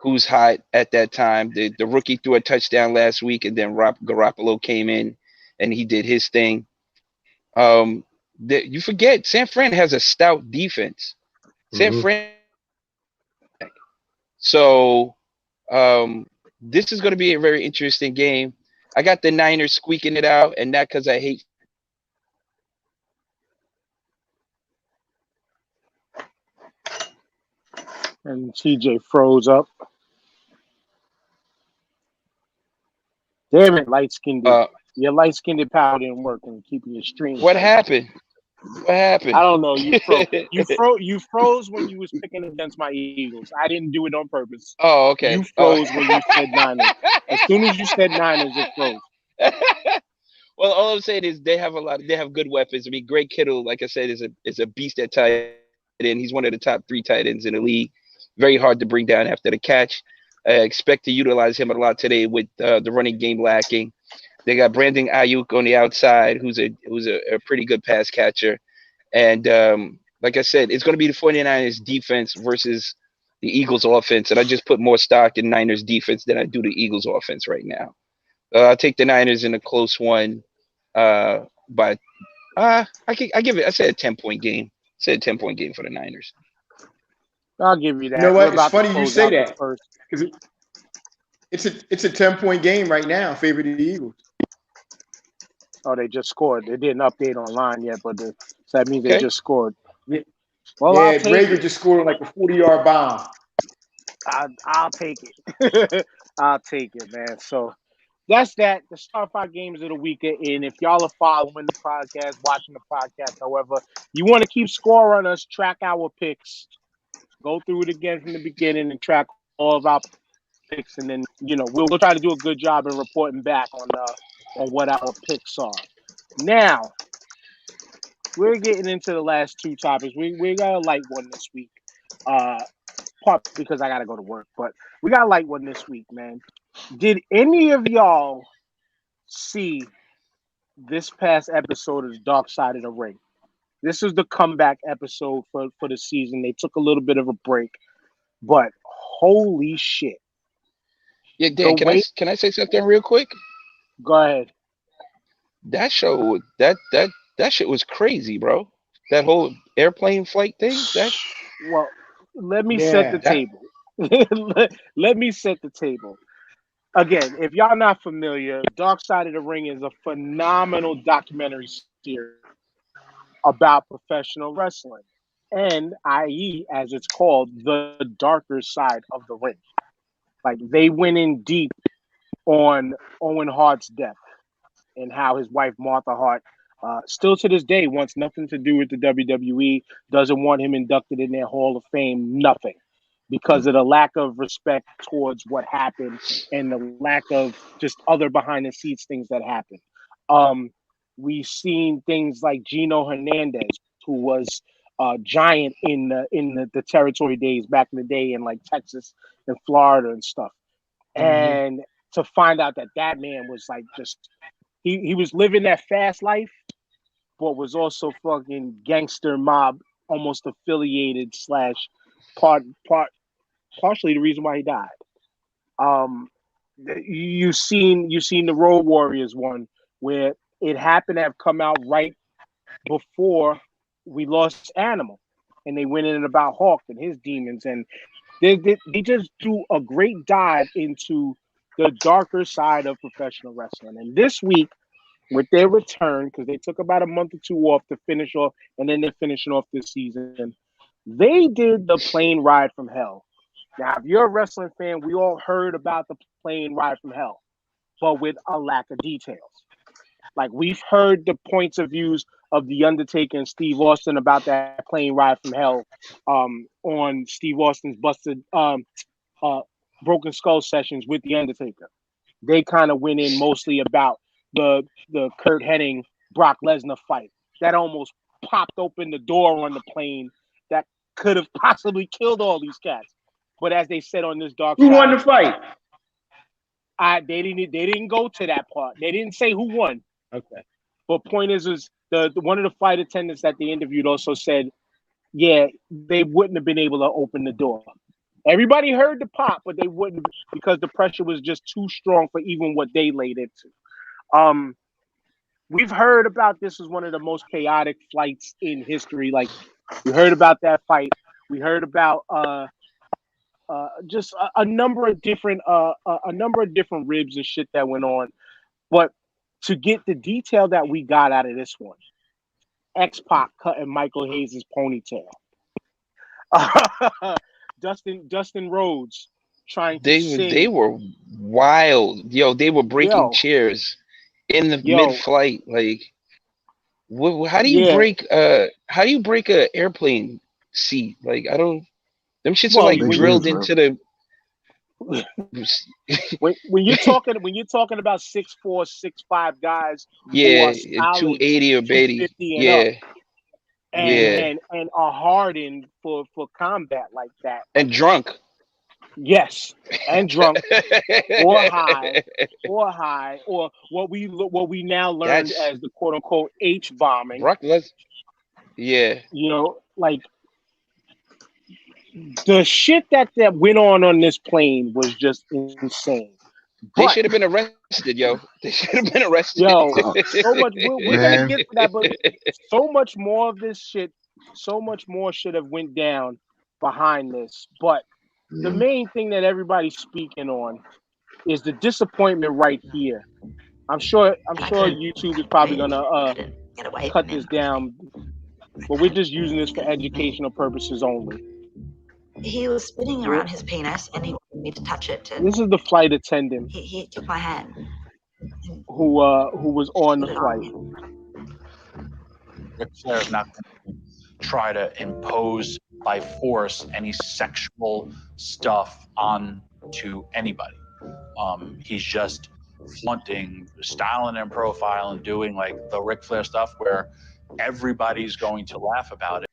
who's hot at that time. The rookie threw a touchdown last week, and then Garoppolo came in and he did his thing. You forget San Fran has a stout defense. San Mm-hmm. Fran. So this is going to be a very interesting game. I got the Niners squeaking it out, and not because I hate. And TJ froze up. Damn it, light-skinned. Your light-skinned power didn't work in keeping your stream. What happened? What happened? I don't know. You froze. You froze when you was picking against my Eagles. I didn't do it on purpose. Oh, okay. You froze when you said Niners. As soon as you said Niners, it froze. Well, all I'm saying is they have good weapons. I mean, Greg Kittle, like I said, is a beast at tight end. He's one of the top 3 tight ends in the league. Very hard to bring down after the catch. I expect to utilize him a lot today with the running game lacking. They got Brandon Ayuk on the outside, who's a pretty good pass catcher. And like I said, it's going to be the 49ers defense versus the Eagles offense. And I just put more stock in Niners defense than I do the Eagles offense right now. I'll take the Niners in a close one. But I said a 10-point game. I said a 10-point game for the Niners. I'll give you that. You know what? It's funny you say that. Because it's a 10-point game right now, favor the Eagles. Oh, they just scored. They didn't update online yet, but so that means they just scored. Yeah, well, yeah, Rager just scored like a 40-yard bomb. I'll take it. I'll take it, man. So that's that. The Star 5 games of the week are in. If y'all are following the podcast, watching the podcast, however, you want to keep score on us, track our picks, go through it again from the beginning and track all of our picks, and then we'll try to do a good job in reporting back on what our picks are. Now, we're getting into the last 2 topics. We got a light one this week. Part because I gotta go to work, but we got a light one this week, man. Did any of y'all see this past episode of Dark Side of the Ring? This is the comeback episode for the season. They took a little bit of a break, but holy shit. Yeah, Dan, can I say something real quick? Go ahead. That show, that shit was crazy, bro. That whole airplane flight thing. Well, let me set the table. Let me set the table. Again, if y'all not familiar, Dark Side of the Ring is a phenomenal documentary series about professional wrestling, and i.e., as it's called, the darker side of the ring. Like, they went in deep on Owen Hart's death and how his wife, Martha Hart, still to this day wants nothing to do with the WWE, doesn't want him inducted in their Hall of Fame, nothing, because of the lack of respect towards what happened and the lack of just other behind-the-scenes things that happened. We've seen things like Gino Hernandez, who was a giant in the territory days back in the day in like Texas and Florida and stuff. Mm-hmm. And to find out that man was like just he was living that fast life, but was also fucking gangster mob, almost affiliated / partially the reason why he died. You've seen the Road Warriors one where it happened to have come out right before we lost Animal, and they went in about Hawk and his demons, and they just do a great dive into the darker side of professional wrestling. And this week, with their return, because they took about a month or 2 off to finish off, and then they're finishing off this season, they did the plane ride from hell. Now, if you're a wrestling fan, we all heard about the plane ride from hell, but with a lack of details. Like, we've heard the points of views of The Undertaker and Steve Austin about that plane ride from hell on Steve Austin's busted Broken Skull sessions with The Undertaker. They kind of went in mostly about the Kurt Hennig Brock Lesnar fight that almost popped open the door on the plane that could have possibly killed all these cats. But as they said on this dark who side, won the fight? They didn't go to that part. They didn't say who won. Okay. But point is the one of the flight attendants that they interviewed also said, yeah, they wouldn't have been able to open the door. Everybody heard the pop, but they wouldn't because the pressure was just too strong for even what they laid into. We've heard about this as one of the most chaotic flights in history. Like we heard about that fight. We heard about just a number of different ribs and shit that went on. But to get the detail that we got out of this one, X-Pac cutting Michael Hayes' ponytail. Dustin Rhodes trying to sing. They were wild. Yo, they were breaking chairs in the mid-flight. Like, how do you break an airplane seat? Like, I don't. Them shits are like drilled into the. when you're talking about 6'4", 6'5" guys, yeah, 280 or 250 and are hardened for combat like that, and drunk. Yes, and drunk or high, or what we now learned as the quote unquote H bombing. Yeah, you know, like. The shit that went on this plane was just insane. They should have been arrested, yo. They should have been arrested. Yo, so much. We're gonna get to that, but so much more of this shit, so much more should have went down behind this. But the main thing that everybody's speaking on is the disappointment right here. I'm sure YouTube is probably gonna cut this down, but we're just using this for educational purposes only. He was spinning around his penis, and he wanted me to touch it. This is the flight attendant. He took my hand. Who was on the flight. Ric Flair is not going to try to impose by force any sexual stuff onto anybody. He's just flaunting, styling and profiling, doing like the Ric Flair stuff where everybody's going to laugh about it.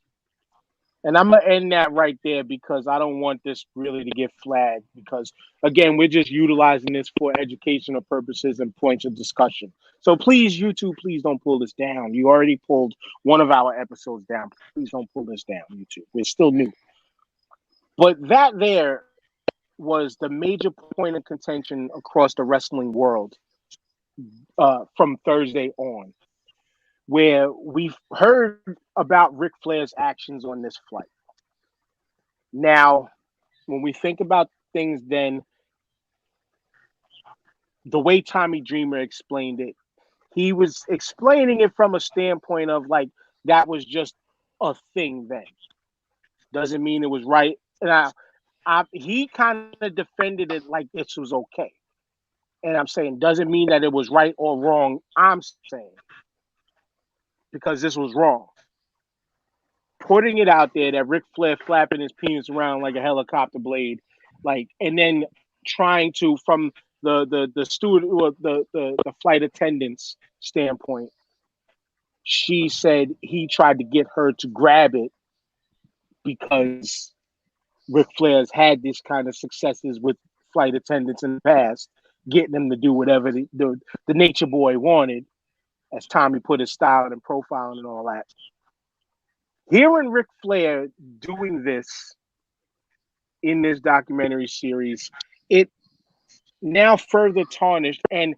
And I'm going to end that right there because I don't want this really to get flagged because, again, we're just utilizing this for educational purposes and points of discussion. So please, YouTube, please don't pull this down. You already pulled one of our episodes down. Please don't pull this down, YouTube. We're still new. But that there was the major point of contention across the wrestling world from Thursday on, where we've heard about Ric Flair's actions on this flight. Now, when we think about things then, the way Tommy Dreamer explained it, he was explaining it from a standpoint of like, that was just a thing then. Doesn't mean it was right. Now, he kind of defended it like this was okay. And I'm saying, doesn't mean that it was right or wrong. I'm saying, because this was wrong. Putting it out there that Ric Flair flapping his penis around like a helicopter blade, like, and then trying to, from the steward or the flight attendant's standpoint, she said he tried to get her to grab it because Ric Flair's had this kind of successes with flight attendants in the past, getting them to do whatever the nature boy wanted, as Tommy put his style and profiling and all that. Hearing Ric Flair doing this in this documentary series, it now further tarnished and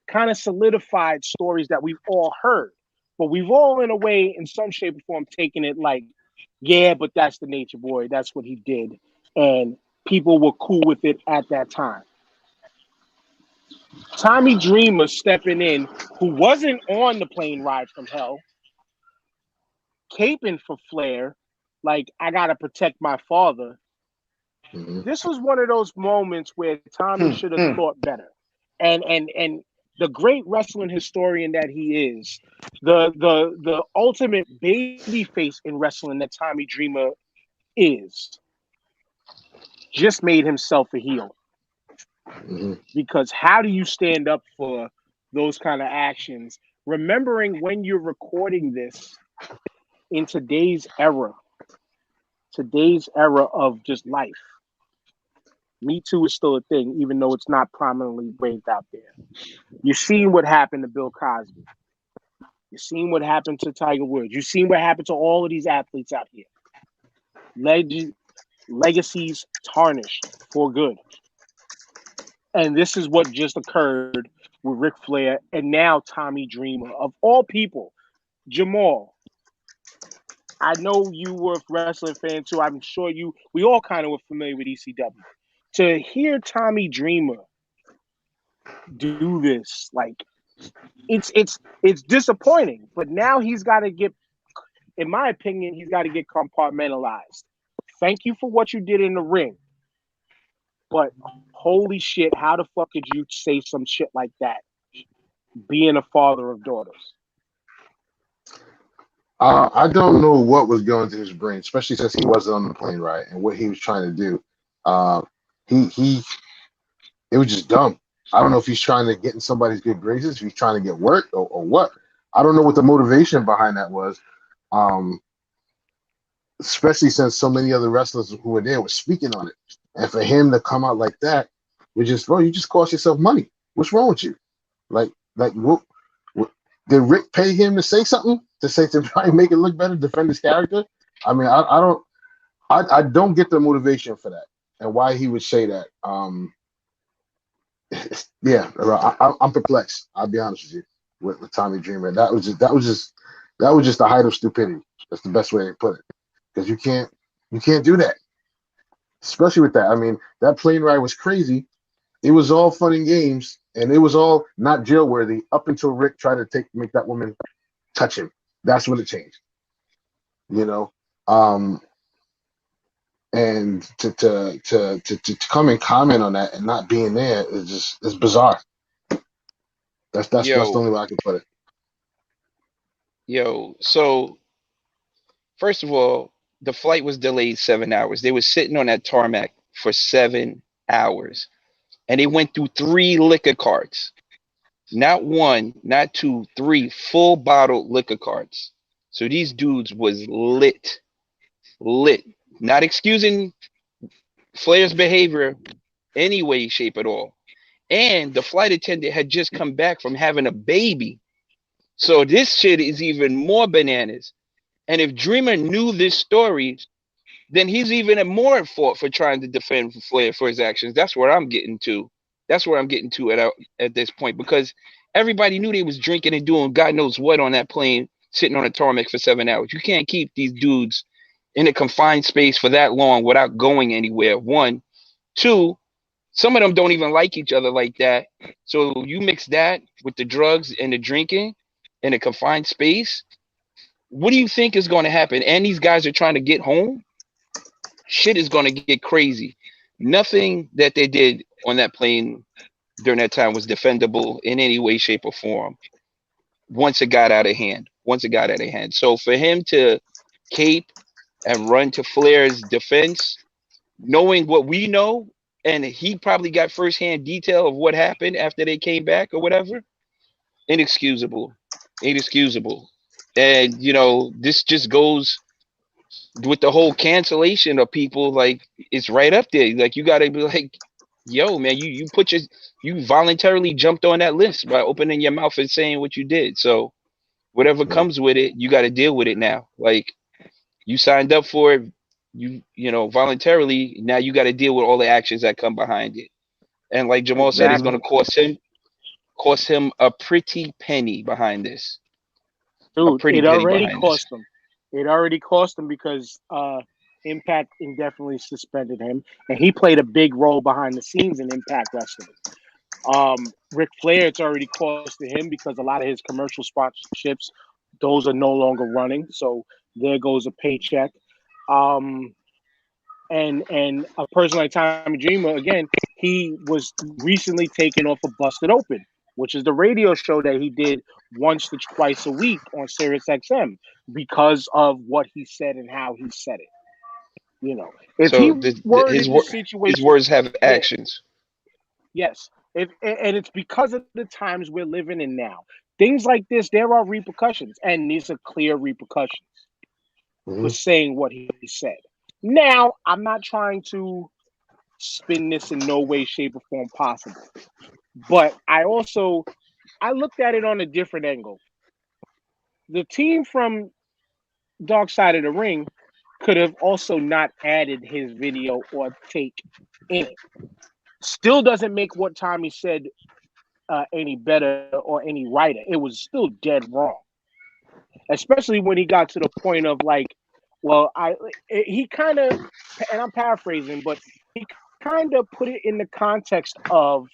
kind of solidified stories that we've all heard. But we've all, in a way, in some shape or form, taken it like, yeah, but that's the nature boy. That's what he did. And people were cool with it at that time. Tommy Dreamer stepping in, who wasn't on the plane ride from hell, caping for Flair, like, I got to protect my father. Mm-hmm. This was one of those moments where Tommy should have thought better. And the great wrestling historian that he is, the ultimate baby face in wrestling that Tommy Dreamer is, just made himself a heel. Mm-hmm. Because how do you stand up for those kind of actions? Remembering when you're recording this in today's era of just life. Me Too is still a thing, even though it's not prominently waved out there. You've seen what happened to Bill Cosby. You've seen what happened to Tiger Woods. You've seen what happened to all of these athletes out here. legacies tarnished for good. And this is what just occurred with Ric Flair and now Tommy Dreamer. Of all people, Jamal, I know you were a wrestling fan too. I'm sure we all kind of were familiar with ECW. To hear Tommy Dreamer do this, like, it's disappointing. But now he's got to get, in my opinion, he's got to get compartmentalized. Thank you for what you did in the ring. But holy shit, how the fuck could you say some shit like that? Being a father of daughters. I don't know what was going through his brain, especially since he wasn't on the plane ride and what he was trying to do. It was just dumb. I don't know if he's trying to get in somebody's good graces, if he's trying to get work or what. I don't know what the motivation behind that was. Especially since so many other wrestlers who were there were speaking on it. And for him to come out like that, you just cost yourself money. What's wrong with you? Like what did Rick pay him to say something? To try and make it look better, defend his character? I mean, I don't get the motivation for that and why he would say that. Yeah, I'm perplexed. I'll be honest with you with Tommy Dreamer. That was just the height of stupidity. That's the best way to put it. Because you can't do that, especially with that. I mean, that plane ride was crazy. It was all fun and games, and it was all not jail worthy up until Rick tried to make that woman touch him. That's when it changed, you know. And to come and comment on that and not being there is bizarre. That's the only way I can put it. Yo, so first of all, the flight was delayed 7 hours. They were sitting on that tarmac for 7 hours, and they went through 3 liquor carts. Not 1, not 2, 3 full bottle liquor carts. So these dudes was lit. Not excusing Flair's behavior any way, shape at all. And the flight attendant had just come back from having a baby. So this shit is even more bananas. And if Dreamer knew this story, then he's even more at fault for trying to defend Flair for his actions. That's where I'm getting to. At this point, because everybody knew they was drinking and doing God knows what on that plane, sitting on a tarmac for 7 hours. You can't keep these dudes in a confined space for that long without going anywhere. 1, 2, some of them don't even like each other like that. So you mix that with the drugs and the drinking in a confined space. What do you think is going to happen? And these guys are trying to get home. Shit is going to get crazy. Nothing that they did on that plane during that time was defendable in any way, shape, or form. Once it got out of hand. So for him to cape and run to Flair's defense, knowing what we know, and he probably got firsthand detail of what happened after they came back or whatever, inexcusable. And, you know, this just goes with the whole cancellation of people. Like, it's right up there. Like, you got to be like, yo, man, you voluntarily jumped on that list by opening your mouth and saying what you did. So whatever comes with it, you got to deal with it now. Like, you signed up for it, you know, voluntarily. Now you got to deal with all the actions that come behind it. And like Jamal said, it's going to cost him a pretty penny behind this. Dude, it already cost him. It already cost him because Impact indefinitely suspended him, and he played a big role behind the scenes in Impact Wrestling. Ric Flair, it's already costed him because a lot of his commercial sponsorships, those are no longer running. So there goes a paycheck. And a person like Tommy Dreamer, again, he was recently taken off of Busted Open, which is the radio show that he did once to twice a week on Sirius XM because of what he said and how he said it. You know, if so he were in the situation, his words have actions. Yes, and it's because of the times we're living in now. Things like this, there are repercussions, and these are clear repercussions for saying what he said. Now, I'm not trying to spin this in no way, shape, or form possible, but I looked at it on a different angle. The team from Dark Side of the Ring could have also not added his video or take in it. Still doesn't make what Tommy said any better or any righter. It was still dead wrong, especially when he got to the point of like, well, he kind of, and I'm paraphrasing, but he kind of put it in the context of,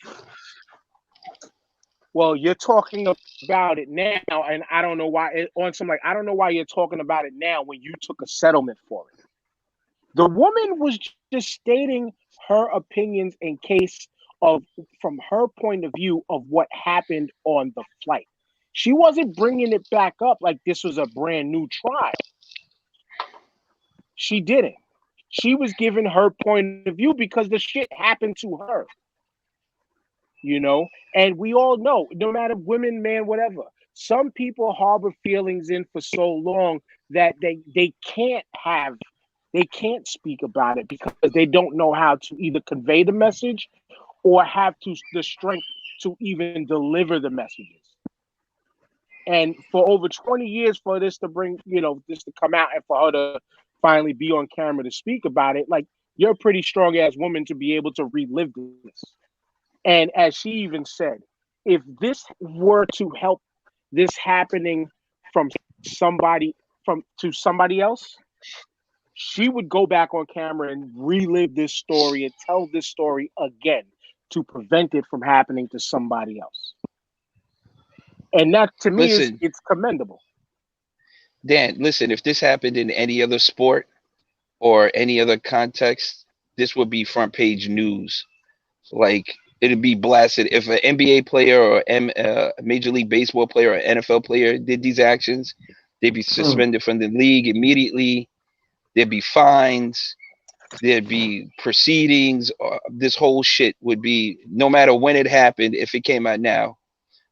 well, you're talking about it now, and I don't know why. I don't know why you're talking about it now when you took a settlement for it. The woman was just stating her opinions in case of, from her point of view of what happened on the flight. She wasn't bringing it back up like this was a brand new trial. She didn't. She was giving her point of view because the shit happened to her. You know, and we all know, no matter women, man, whatever, some people harbor feelings in for so long that they can't speak about it because they don't know how to either convey the message or have the strength to even deliver the messages. And for over 20 years, for this to bring, this to come out and for her to finally be on camera to speak about it, like, you're a pretty strong ass woman to be able to relive this. And as she even said, if this were to help this happening from somebody else, she would go back on camera and relive this story and tell this story again to prevent it from happening to somebody else. And that, to me, it's commendable. Dan, listen, if this happened in any other sport or any other context, this would be front page news. Like, it'd be blasted. If an NBA player or a Major League Baseball player or NFL player did these actions, they'd be suspended from the league immediately. There'd be fines. There'd be proceedings. This whole shit would be, no matter when it happened, if it came out now.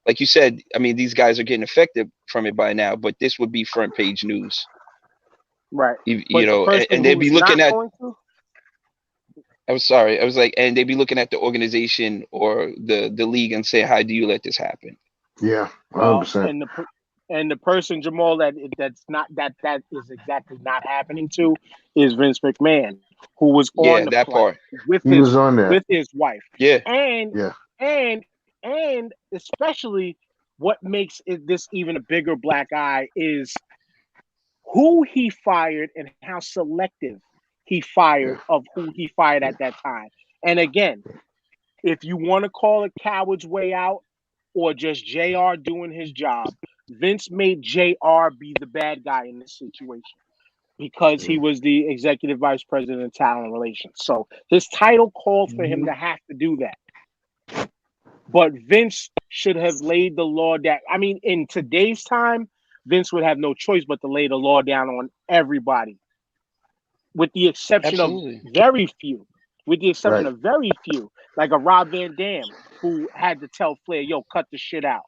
Like you said, I mean, these guys are getting affected from it by now, but this would be front page news. Right. You know, and they'd be looking at, I'm sorry. I was like, and they'd be looking at the organization or the league and say, how do you let this happen? Yeah, 100%. And the person, Jamal, that is exactly not happening to is Vince McMahon, who was on the flight with his wife. Yeah. And especially what makes this even a bigger black eye is who he fired and how selective he fired of who he fired at that time. And again, if you want to call it coward's way out or just JR doing his job, Vince made JR be the bad guy in this situation because he was the executive vice president of talent relations. So his title called for him to have to do that. But Vince should have laid the law down. I mean, in today's time, Vince would have no choice but to lay the law down on everybody, with the exception of very few. With the exception of very few, like a Rob Van Dam, who had to tell Flair, yo, cut the shit out.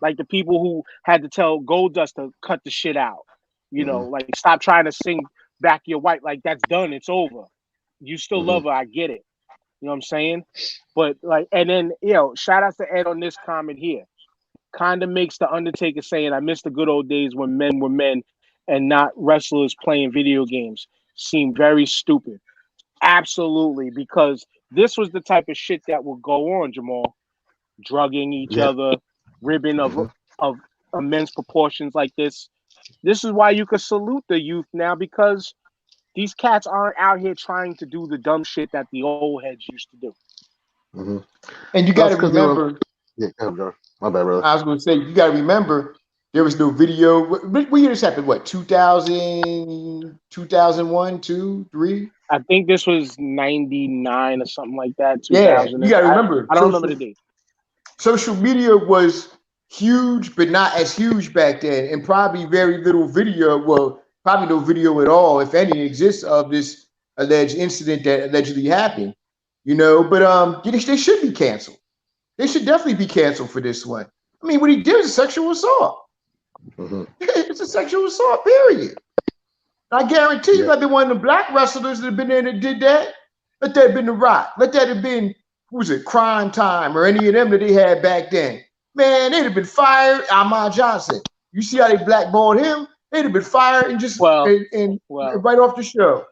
Like the people who had to tell Goldust to cut the shit out. You know, like, stop trying to sing back your wife. Like, that's done. It's over. You still love her. I get it. You know what I'm saying? But, like, and then, shout out to Ed on this comment here. Kind of makes the Undertaker saying, I miss the good old days when men were men and not wrestlers playing video games seem very stupid. Absolutely, because this was the type of shit that would go on, Jamal. Drugging each other, ribbing of immense proportions like this. This is why you could salute the youth now, because these cats aren't out here trying to do the dumb shit that the old heads used to do. And you got to remember. My bad, brother. I was going to say, you got to remember, there was no video. What year this happened? What, 2000, 2001, 2, 3? I think this was 99 or something like that. 2000. Yeah, you got to remember. I don't remember the date. Social media was huge, but not as huge back then, and probably very little video. Well, probably no video at all, if any, exists of this alleged incident that allegedly happened. But they should be canceled. They should definitely be canceled for this one. I mean, what he did was a sexual assault. It's a sexual assault, period. I guarantee you, I've been one of the black wrestlers that have been there that did that. Let that have been The Rock. Let that have been, Crime Time or any of them that they had back then. Man, they'd have been fired. Ahmad Johnson. You see how they blackballed him? They'd have been fired and just Well, and right off the show.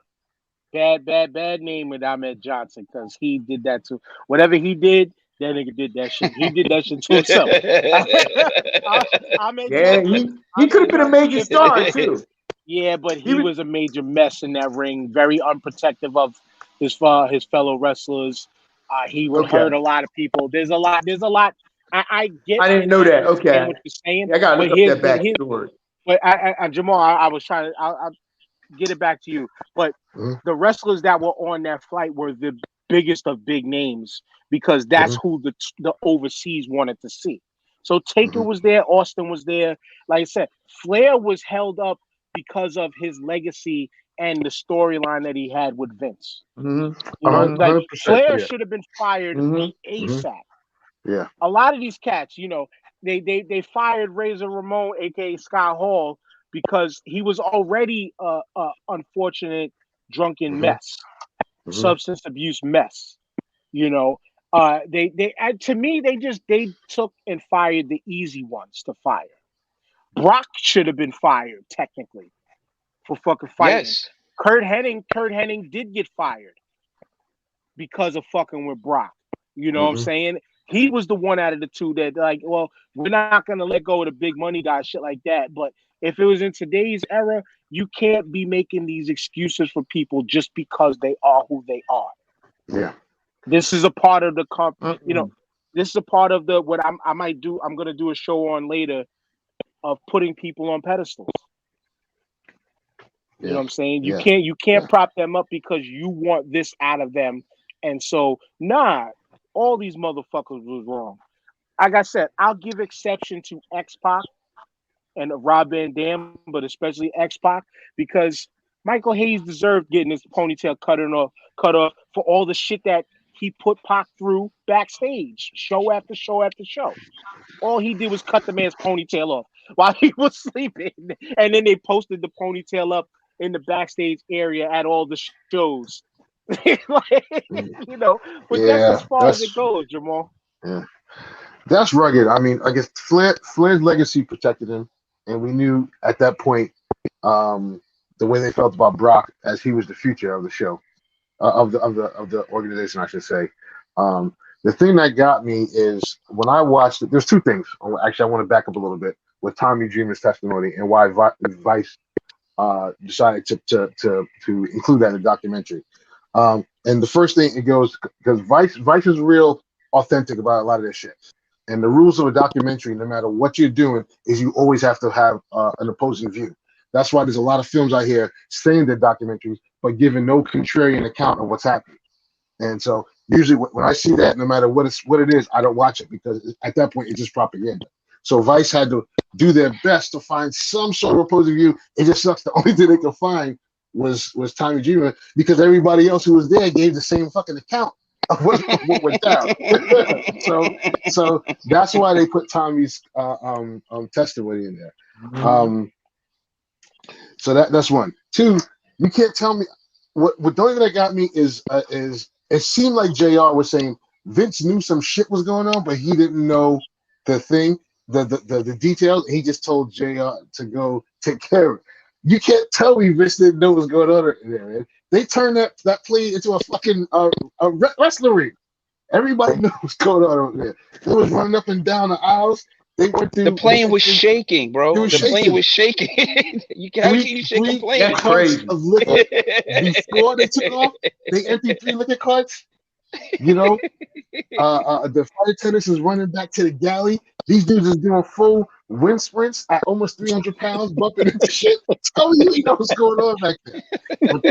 bad name with Ahmed Johnson because he did that too. Whatever he did, that nigga did that shit. He did that shit to himself. Ahmed Yeah, Johnson, he could have been a major Johnson, star too. yeah, but he was a major mess in that ring. Very unprotective of his fellow wrestlers. He would hurt a lot of people. There's a lot. I get. I didn't know that. Okay, what you're saying. Yeah, I gotta look up that backstory. But Jamal, I was trying to. I'll get it back to you. But the wrestlers that were on that flight were the biggest of big names because that's who the overseas wanted to see. So Taker was there, Austin was there. Like I said, Flair was held up because of his legacy and the storyline that he had with Vince. You know, like Flair should have been fired ASAP. Yeah. A lot of these cats, you know, they fired Razor Ramon, aka Scott Hall, because he was already a unfortunate drunken mess, substance abuse mess. You know, to me they took and fired the easy ones to fire. Brock should have been fired technically for fucking fighting. Yes. Kurt Hennig did get fired because of fucking with Brock. You know what I'm saying? He was the one out of the two that like, well, we're not gonna let go of the big money guy, shit like that. But if it was in today's era, you can't be making these excuses for people just because they are who they are. Yeah. This is a part of the you know, this is a part of the what I'm gonna do a show on later of putting people on pedestals. You know what I'm saying? You can't prop them up because you want this out of them. And so, all these motherfuckers was wrong. Like I said, I'll give exception to X-Pac and Rob Van Dam, but especially X-Pac, because Michael Hayes deserved getting his ponytail cut off for all the shit that he put Pac through backstage, show after show after show. All he did was cut the man's ponytail off while he was sleeping. And then they posted the ponytail up in the backstage area at all the shows. You know, but that's as far as it goes, Jamal. Yeah, that's rugged. I mean, I guess Flair's legacy protected him, and we knew at that point the way they felt about Brock as he was the future of the show, of the organization, I should say. The thing that got me is when I watched it. There's two things. Actually, I want to back up a little bit with Tommy Dreamer's testimony and why Vice decided to include that in the documentary. And the first thing it goes because Vice is real authentic about a lot of this shit. And the rules of a documentary, no matter what you're doing, is you always have to have an opposing view. That's why there's a lot of films out here saying they're documentaries, but giving no contrarian account of what's happening. And so usually when I see that, no matter what it is, I don't watch it because at that point it's just propaganda. So Vice had to do their best to find some sort of opposing view. It just sucks. The only thing they could find was Tommy Dreamer because everybody else who was there gave the same fucking account of what went down. so that's why they put Tommy's testimony in there. So that's one. Two, you can't tell me what the only thing that got me is it seemed like JR was saying Vince knew some shit was going on, but he didn't know the thing, the details. He just told JR to go take care of it. You can't tell me Vince didn't know what was going on there, man. They turned that plane into a fucking wrestling ring. Everybody knew what's going on over there. They was running up and down the aisles. They went through. The plane was shaking, bro. Plane was shaking. How can you shake a plane? That's crazy. Of liquor. Before they took off, they emptied 3 liquor carts. You know, the flight attendants is running back to the galley. These dudes is doing full wind sprints at almost 300 pounds, bumping into shit. Tell me you know what's going on back there. But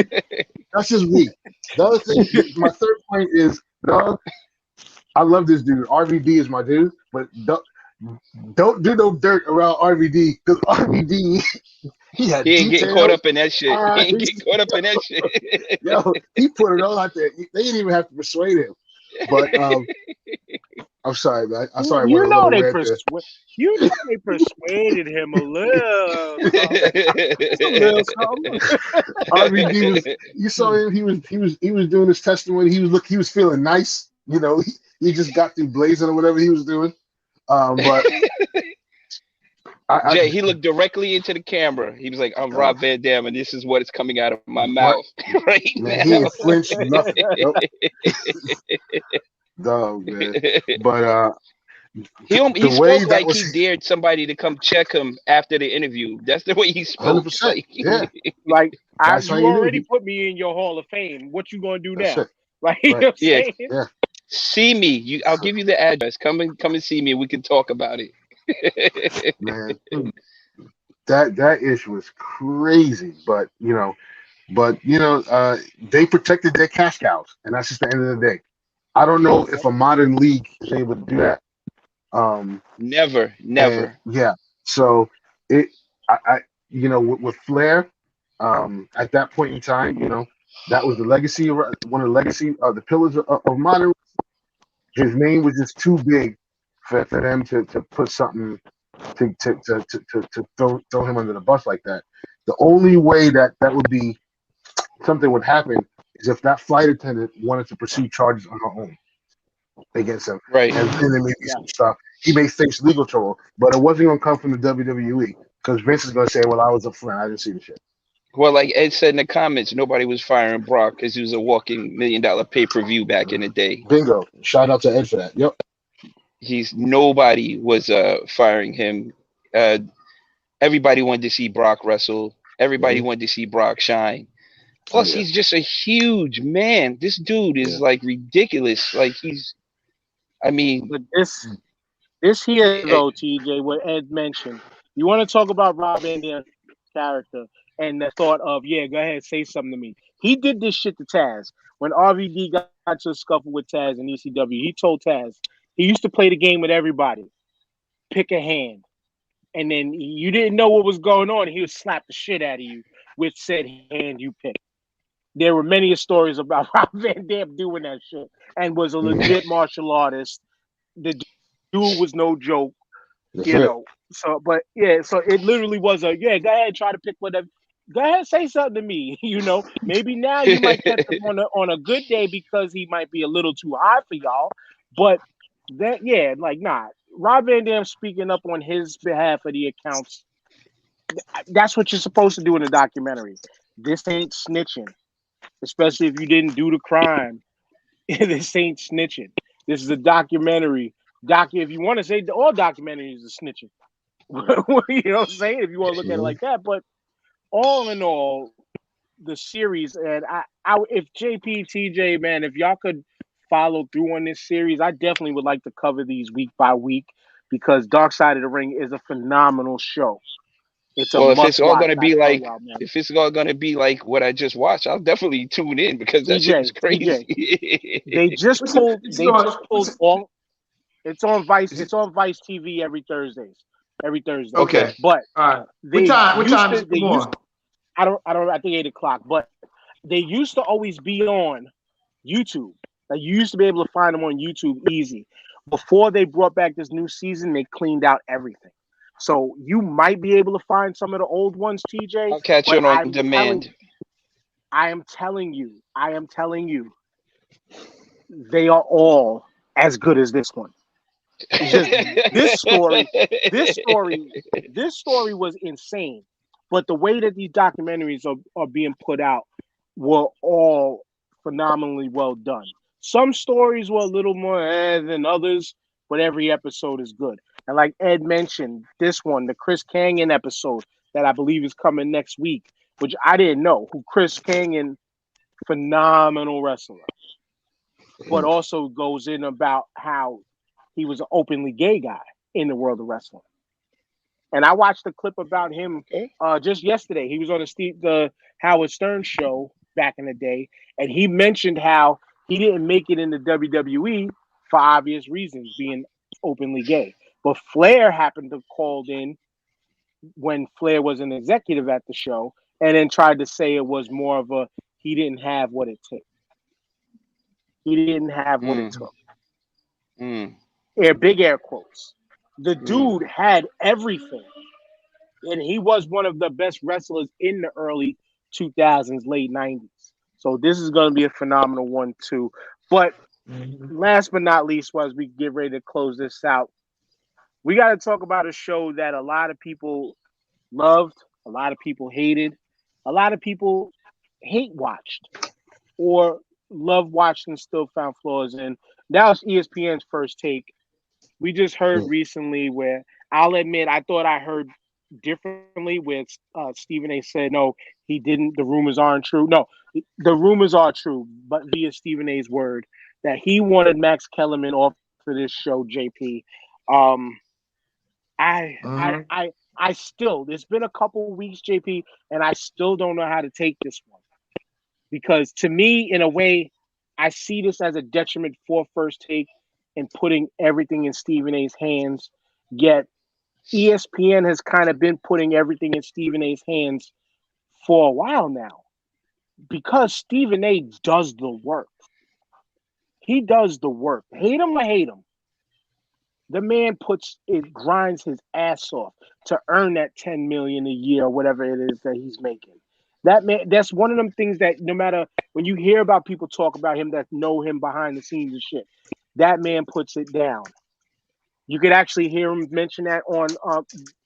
that's just me. The other thing, my third point is, dog, I love this dude. RVD is my dude, but don't do no dirt around RVD because RVD he ain't getting caught up in that shit. He ain't getting caught up in that shit. Yo, he put it all out there. They didn't even have to persuade him. But I'm sorry, man. I'm sorry. You know they persuaded him a little. RVD was. You saw him. He was doing his testimony. He was feeling nice. You know, he just got through blazing or whatever he was doing. But Jay, he looked directly into the camera. He was like, "I'm Rob Van Dam, and this is what is coming out of my mouth right man, now." he ain't flinched nothing. Nope. Dog, man. But he the way spoke that like was he dared somebody to come check him after the interview. That's the way he spoke. 100%. Like, Yeah, Like that's how you you do. already put me in your Hall of Fame. What you gonna do That's now? it. Like you know Right. what I'm yeah, saying? Yeah. see me. I'll give you the address. Come and see me. We can talk about it. Man, that issue was crazy. But they protected their cash cows, and that's just the end of the day. I don't know if a modern league is able to do that. Never. And yeah, so it, with Flair, at that point in time, that was the legacy, one of the legacy of the pillars of modern. His name was just too big for them to put something to throw him under the bus like that. The only way that would be something would happen is if that flight attendant wanted to pursue charges on her own against him, Right. and then there may be some stuff. He may face legal trouble, but it wasn't going to come from the WWE because Vince is going to say, "Well, I was up front. I didn't see the shit." Well, like Ed said in the comments, nobody was firing Brock because he was a walking $1 million pay-per-view back in the day. Bingo! Shout out to Ed for that. Yep. Nobody was firing him. Everybody wanted to see Brock wrestle. Everybody wanted to see Brock shine. Plus, he's just a huge man. This dude is like ridiculous. Like But this here though, TJ, what Ed mentioned, you want to talk about Rob Van Dam's character and the thought of, yeah, go ahead, say something to me. He did this shit to Taz. When RVD got to a scuffle with Taz in ECW, he told Taz, he used to play the game with everybody. Pick a hand. And then you didn't know what was going on. He would slap the shit out of you with said hand you picked. There were many stories about Rob Van Dam doing that shit and was a legit martial artist. The dude was no joke, So, but yeah, so it literally was go ahead, try to pick whatever. Go ahead, say something to me. Maybe now you might catch him on a good day because he might be a little too high for y'all. But nah. Rob Van Dam speaking up on his behalf of the accounts. That's what you're supposed to do in a documentary. This ain't snitching, especially if you didn't do the crime. This ain't snitching. This is a documentary. If you want to say all documentaries are snitching, you know what I'm saying? If you want to look at it like that, but all in all, the series, and if JP, TJ, man, if y'all could follow through on this series, I definitely would like to cover these week by week because Dark Side of the Ring is a phenomenal show. It's a if it's all gonna be like, man. if it's all gonna be like what I just watched, I'll definitely tune in because that shit was crazy. They just pulled all. It's on Vice. It's on Vice TV every Thursday. Okay. But what time is it on? I don't. I think 8:00. But they used to always be on YouTube. Like you used to be able to find them on YouTube easy. Before they brought back this new season, they cleaned out everything. So you might be able to find some of the old ones, TJ. I'll catch it on demand. I am telling you, they are all as good as this one. It's just this story was insane. But the way that these documentaries are being put out were all phenomenally well done. Some stories were a little more than others, but every episode is good. And like Ed mentioned, this one, the Chris Kanyon episode that I believe is coming next week, which I didn't know, who Chris Kanyon, phenomenal wrestler, but also goes in about how he was an openly gay guy in the world of wrestling. And I watched a clip about him just yesterday. He was on the Howard Stern show back in the day, and he mentioned how he didn't make it in the WWE for obvious reasons, being openly gay. But Flair happened to call in when Flair was an executive at the show and then tried to say it was more of he didn't have what it took. He didn't have what it took. Big air quotes. The dude had everything. And he was one of the best wrestlers in the early 2000s, late 90s. So this is going to be a phenomenal one too. But last but not least, as we get ready to close this out, we got to talk about a show that a lot of people loved, a lot of people hated, a lot of people hate watched or love watched and still found flaws in. That was ESPN's First Take. We just heard recently where I'll admit I thought I heard differently where Stephen A said no, he didn't. The rumors aren't true. No, the rumors are true, but via Stephen A's word that he wanted Max Kellerman off for this show. JP, um, I still. It's been a couple weeks, JP, and I still don't know how to take this one because to me, in a way, I see this as a detriment for First Take and putting everything in Stephen A's hands. Yet ESPN has kind of been putting everything in Stephen A's hands for a while now because Stephen A does the work. He does the work. Hate him or hate him. The man grinds his ass off to earn that $10 million a year or whatever it is that he's making. That man, that's one of them things that no matter when you hear about people talk about him that know him behind the scenes and shit, that man puts it down. You could actually hear him mention that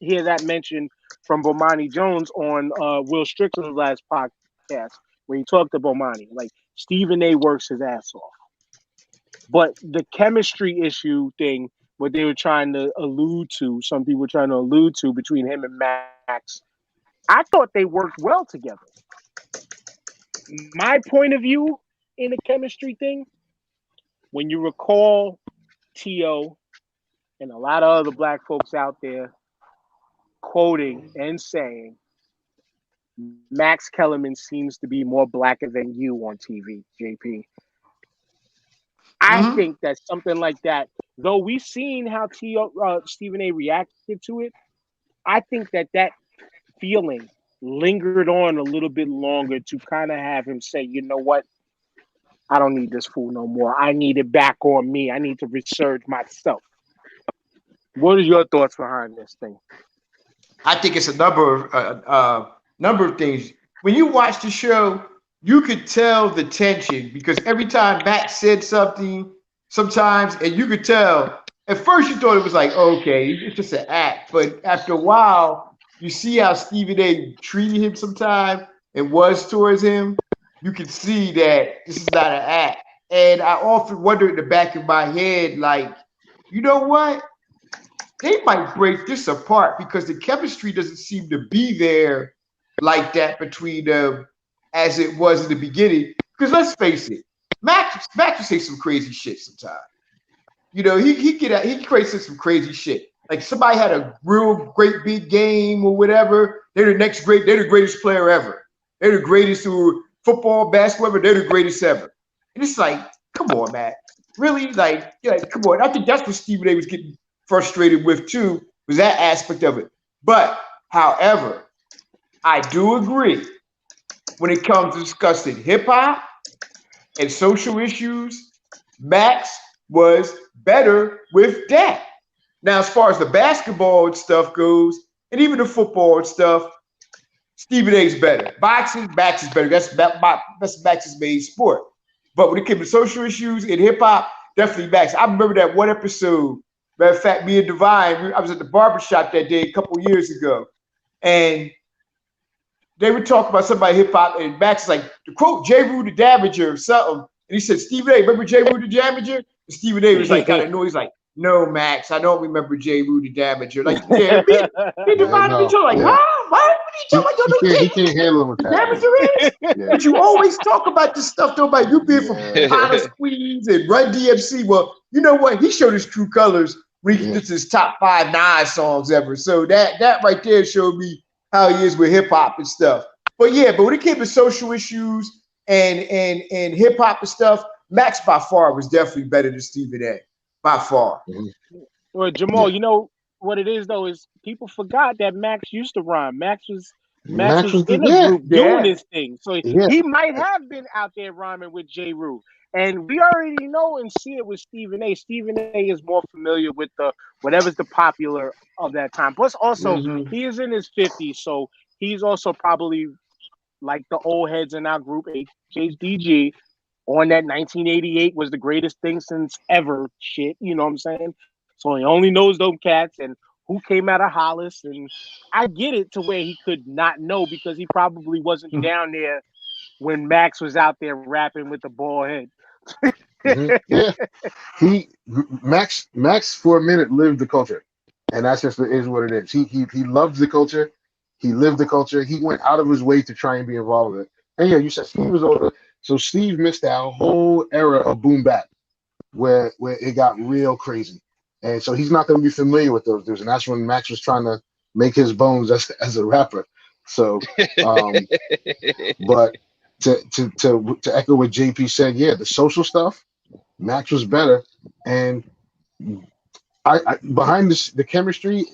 hear that mention from Bomani Jones on Will Strickland's last podcast when he talked to Bomani. Like Stephen A works his ass off. But the chemistry issue thing, what they were trying to allude to, some people were trying to allude to between him and Max, I thought they worked well together. My point of view in the chemistry thing, when you recall T.O. and a lot of other black folks out there quoting and saying, Max Kellerman seems to be more blacker than you on TV, JP. I think that something like that, though we've seen how Stephen A reacted to it, I think that feeling lingered on a little bit longer to kind of have him say, you know what? I don't need this fool no more. I need it back on me. I need to resurge myself. What are your thoughts behind this thing? I think it's a number of things. When you watch the show, you could tell the tension because every time Max said something, sometimes, and you could tell. At first, you thought it was like, okay, it's just an act, but after a while, you see how Stephen A. treated him sometimes and was towards him. You can see that this is not an act, and I often wonder in the back of my head, like, you know what? They might break this apart because the chemistry doesn't seem to be there like that between them as it was in the beginning. Because let's face it, Max will say some crazy shit sometimes. You know, he creates some crazy shit. Like somebody had a real great big game or whatever. They're the greatest player ever. They're the greatest who football, basketball ever. They're the greatest ever. And it's like, come on, Matt. Really? Like, come on. I think that's what Stephen A was getting frustrated with too, was that aspect of it. But however, I do agree when it comes to discussing hip hop and social issues, Max was better with that. Now, as far as the basketball and stuff goes, and even the football and stuff, Stephen A's better. Boxing, Max is better. That's Max's main sport. But when it came to social issues and hip hop, definitely Max. I remember that one episode. Matter of fact, me and Divine, I was at the barbershop that day a couple years ago, and they were talking about somebody hip hop, and Max is like, to quote J. Rue the Damager or something, and he said, Stephen A, remember J. Rue the Damager? And Stephen A was like, kind of noise, like, no, Max, I don't remember J. Rue the Damager. Like, yeah, me and Divine be talking like, huh? What are you talking about? He can't handle him with that. Damager is? But you always talk about this stuff, though, about you being from Palace, Queens, and Run DMC. Well, you know what? He showed his true colors. This his top 5 Nas songs ever. So that right there showed me how he is with hip hop and stuff. But when it came to social issues and hip hop and stuff, Max by far was definitely better than Stephen A. By far. Well, Jamal, you know what it is though is people forgot that Max used to rhyme. Max was in the group doing his thing. So he might have been out there rhyming with J. Rue. And we already know and see it with Stephen A. Stephen A. is more familiar with whatever's the popular of that time. Plus, also, he is in his 50s, so he's also probably like the old heads in our group, HDG, on that 1988 was the greatest thing since ever shit. You know what I'm saying? So he only knows those cats and who came out of Hollis. And I get it to where he could not know because he probably wasn't down there when Max was out there rapping with the bald head. Yeah, Max for a minute lived the culture, and that's just is what it is. He loved the culture, he lived the culture. He went out of his way to try and be involved with it. And yeah, you said Steve was older, so Steve missed that whole era of boom bap where it got real crazy, and so he's not going to be familiar with those dudes. And that's when Max was trying to make his bones as a rapper. So, but to echo what JP said, yeah, the social stuff, Max was better, and I behind the chemistry,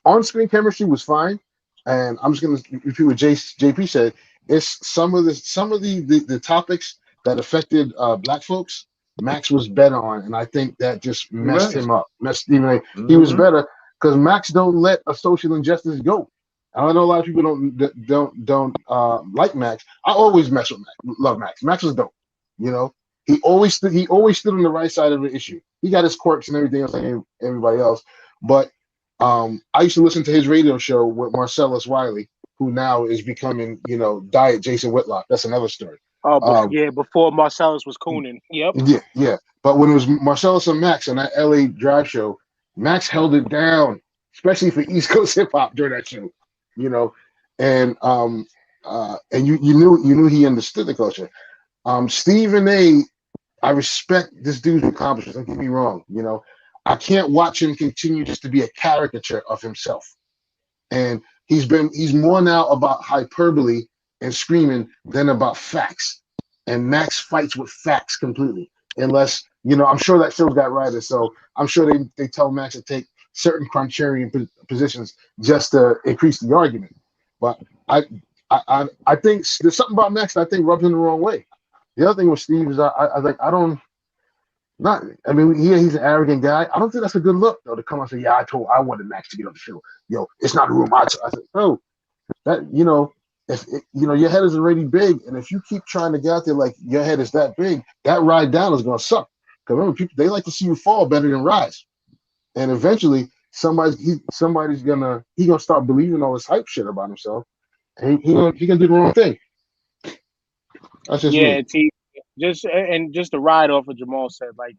on-screen chemistry was fine, and I'm just gonna repeat what JP said. It's some of the topics that affected black folks. Max was better on, and I think that just messed him up. Messed Stephen A. He was better because Max don't let a social injustice go. I know a lot of people don't like Max. I always mess with Max, love Max. Max was dope, you know. He always stood on the right side of the issue. He got his quirks and everything else like everybody else. But I used to listen to his radio show with Marcellus Wiley, who now is becoming, Diet Jason Whitlock. That's another story. Oh, yeah, before Marcellus was cooning. Yep. Yeah. But when it was Marcellus and Max on that LA Drive show, Max held it down, especially for East Coast hip hop during that show. And you knew he understood the culture. Stephen A. I respect this dude's accomplishments. Don't get me wrong. I can't watch him continue just to be a caricature of himself. And he's more now about hyperbole and screaming than about facts. And Max fights with facts completely. Unless, I'm sure that show's got writers, so I'm sure they tell Max to take certain contrarian positions just to increase the argument. But I think there's something about Max that I think rubs him the wrong way. The other thing with Steve is he's an arrogant guy. I don't think that's a good look though to come and say, yeah, I wanted Max to get on the show. It's not a room. I said, oh, that if your head is already big, and if you keep trying to get out there like your head is that big, that ride down is gonna suck. Because remember, people they like to see you fall better than rise. And eventually somebody's gonna start believing all this hype shit about himself, and he gonna do the wrong thing. That's just me. Just to ride off what Jamal said, like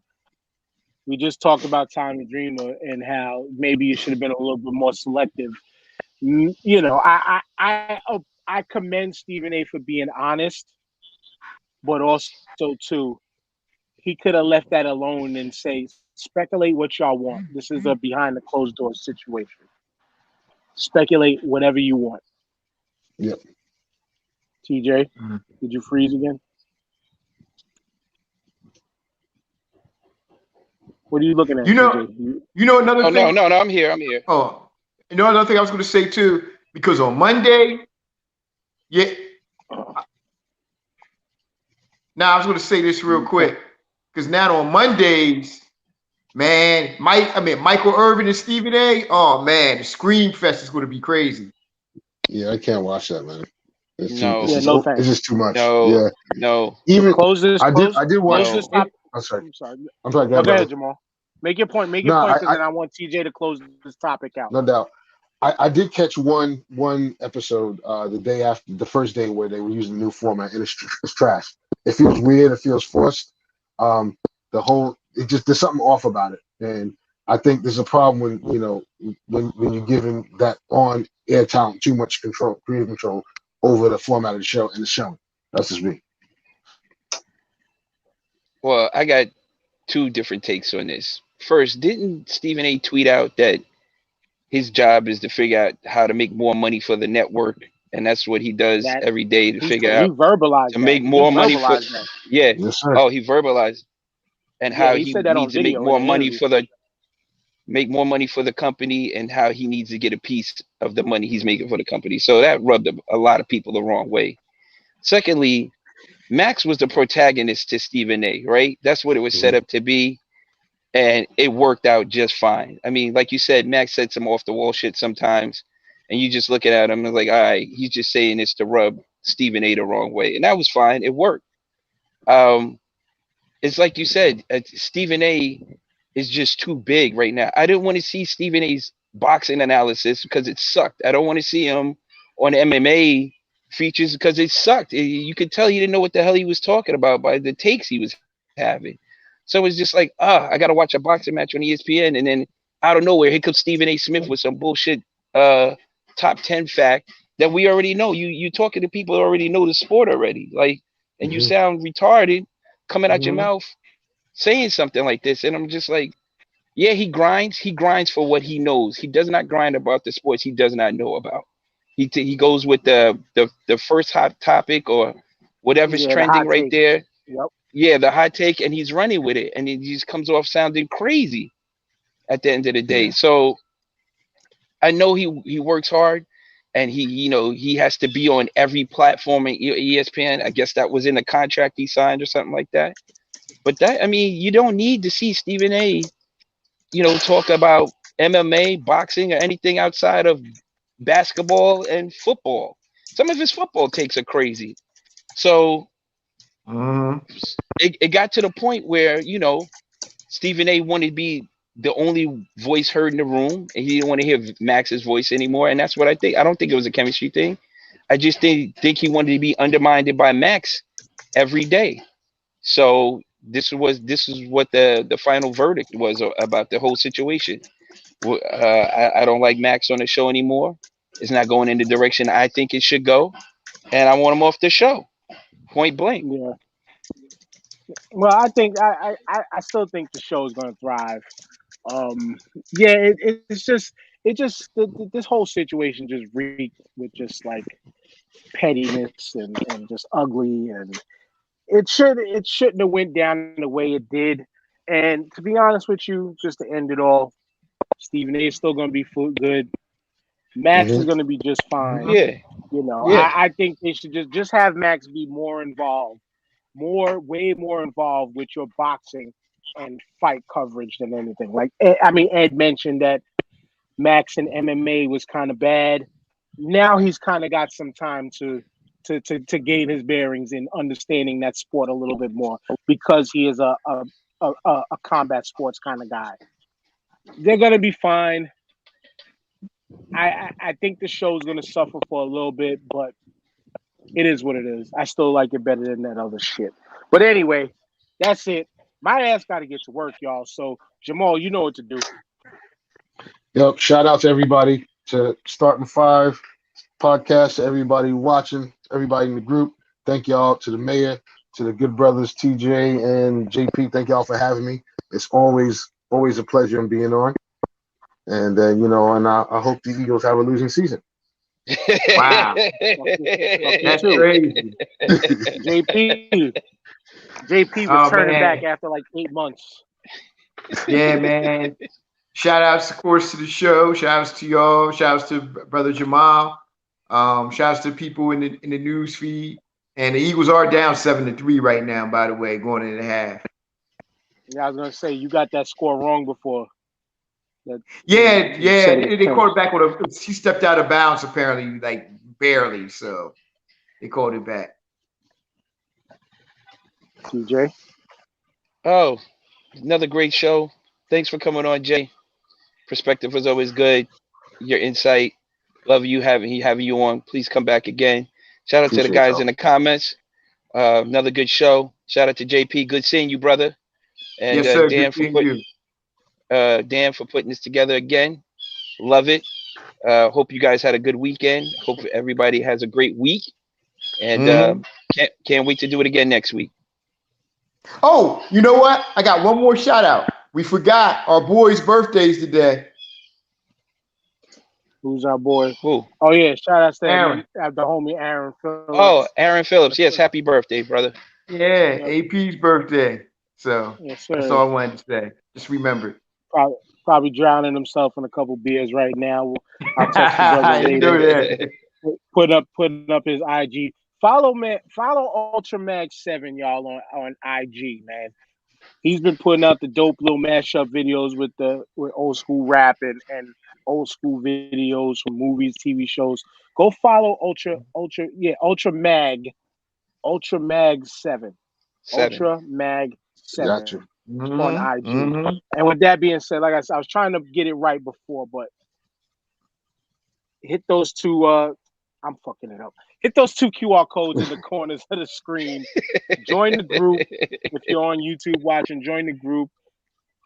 we just talked about Tommy Dreamer and how maybe you should have been a little bit more selective. I commend Stephen A. for being honest, but also too, he could have left that alone and say, speculate what y'all want. This is a behind the closed door situation. Speculate whatever you want. Yep. TJ, did you freeze again? What are you looking at? Another thing. No, I'm here. Oh, another thing I was going to say too, because on Monday, yeah. Now I was going to say this real quick, because now on Mondays, man, Michael Irvin and Stephen A. Oh man, the Scream Fest is going to be crazy. Yeah, I can't watch that, man. It's just too much. No. Even close this. I did watch. I'm sorry. Go ahead, Jamal. Make your point. Make your point, because then I want TJ to close this topic out. No doubt. I did catch one episode the day after the first day where they were using the new format, and it's trash. It feels weird. It feels forced. There's something off about it, and I think there's a problem when you're giving that on air talent too much control, creative control over the format of the show and the show. That's just me. Well, I got two different takes on this. First, didn't Stephen A. tweet out that his job is to figure out how to make more money for the network, and that's what he does every day to figure out verbalized to make more money for that. Yeah. Yes, He verbalized and how he needs to make more money for the company, and how he needs to get a piece of the money he's making for the company. So that rubbed a lot of people the wrong way. Secondly, Max was the protagonist to Stephen A., right? That's what it was set up to be. And it worked out just fine. I mean, like you said, Max said some off the wall shit sometimes, and you just looking at him and like, all right, he's just saying this to rub Stephen A. the wrong way. And that was fine. It worked. It's like you said, Stephen A. is just too big right now. I didn't want to see Stephen A's boxing analysis because it sucked. I don't want to see him on MMA features because it sucked. You could tell he didn't know what the hell he was talking about by the takes he was having. So it's just like, I got to watch a boxing match on ESPN, and then out of nowhere, here comes Stephen A. Smith with some bullshit top 10 fact that we already know. You talking to people who already know the sport already, like, and you sound retarded coming out your mouth saying something like this, and I'm just like, yeah, he grinds. He grinds for what he knows. He does not grind about the sports he does not know about. He goes with the first hot topic or whatever's Yeah, the trending hot right take. there. Yep. Yeah, the hot take, and he's running with it, and he just comes off sounding crazy at the end of the day. Yeah. So I know he works hard, and he has to be on every platform in ESPN. I guess that was in the contract he signed or something like that. But that, I mean, you don't need to see Stephen A. Talk about MMA, boxing, or anything outside of basketball and football. Some of his football takes are crazy. So it got to the point where, Stephen A wanted to be the only voice heard in the room, and he didn't want to hear Max's voice anymore. And that's what I think. I don't think it was a chemistry thing. I just think he wanted to be undermined by Max every day. So this is what the final verdict was about the whole situation. I don't like Max on the show anymore. It's not going in the direction I think it should go, and I want him off the show, point blank. Yeah. Well, I think I still think the show is going to thrive. Yeah, this whole situation just reeked with just like pettiness and just ugly, and it shouldn't have went down the way it did. And to be honest with you, just to end it all, Stephen A is still going to be good. Max is going to be just fine. Yeah, yeah. I think they should just have Max be more involved, way more involved with your boxing and fight coverage than anything. Like, I mean, Ed mentioned that Max in MMA was kind of bad. Now he's kind of got some time to gain his bearings in understanding that sport a little bit more, because he is a combat sports kind of guy. They're gonna be fine. I think the show's gonna suffer for a little bit, but it is what it is. I still like it better than that other shit. But anyway, that's it. My ass got to get to work, y'all. So Jamal, you know what to do. Yep. Shout out to everybody, to Starting Five podcast, to everybody watching, everybody in the group. Thank y'all, to the mayor, to the good brothers TJ and JP. Thank y'all for having me. It's always a pleasure in being on. And and I hope the Eagles have a losing season. Wow. That's crazy. JP returning back after like 8 months. Yeah, man. Shout outs, of course, to the show. Shout outs to y'all. Shout outs to Brother Jamal. Shout outs to people in the news feed. And the Eagles are down 7-3 right now, by the way, going into half. Yeah, I was gonna say you got that score wrong before. They called it back with he stepped out of bounds apparently, like barely, so they called it back. TJ. Oh, another great show. Thanks for coming on, Jay. Perspective was always good. Your insight. Love you having you on. Please come back again. Shout out to the guys in the comments. Another good show. Shout out to JP. Good seeing you, brother. And yes, sir. Dan for putting this together again. Love it. Hope you guys had a good weekend. Hope everybody has a great week. And can't wait to do it again next week. Oh, you know what? I got one more shout out. We forgot our boy's birthdays today. Who's our boy? Who? Oh yeah, shout out to Aaron. The homie Aaron Phillips. Oh, Aaron Phillips. Yes, happy birthday, brother. Yeah, AP's birthday. So yes, sir. That's all I wanted to say. Just remember. Probably drowning himself in a couple beers right now. I'll text the brother later. Putting up his IG. Follow Ultra Mag 7, y'all, on IG, man. He's been putting out the dope little mashup videos with old school rap and old school videos from movies, TV shows. Go follow Ultra Mag 7. Ultra Mag 7. Gotcha. on IG. Mm-hmm. And with that being said, like I said, I was trying to get it right before, but hit those two. I'm fucking it up. Hit those two QR codes in the corners of the screen. Join the group if you're on YouTube watching. Join the group.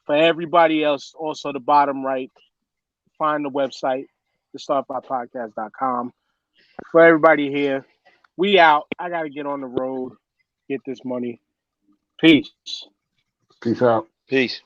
For everybody else, also the bottom right, find the website, thestarflypodcast.com. For everybody here, we out. I gotta get on the road, get this money. Peace. Peace out. Peace.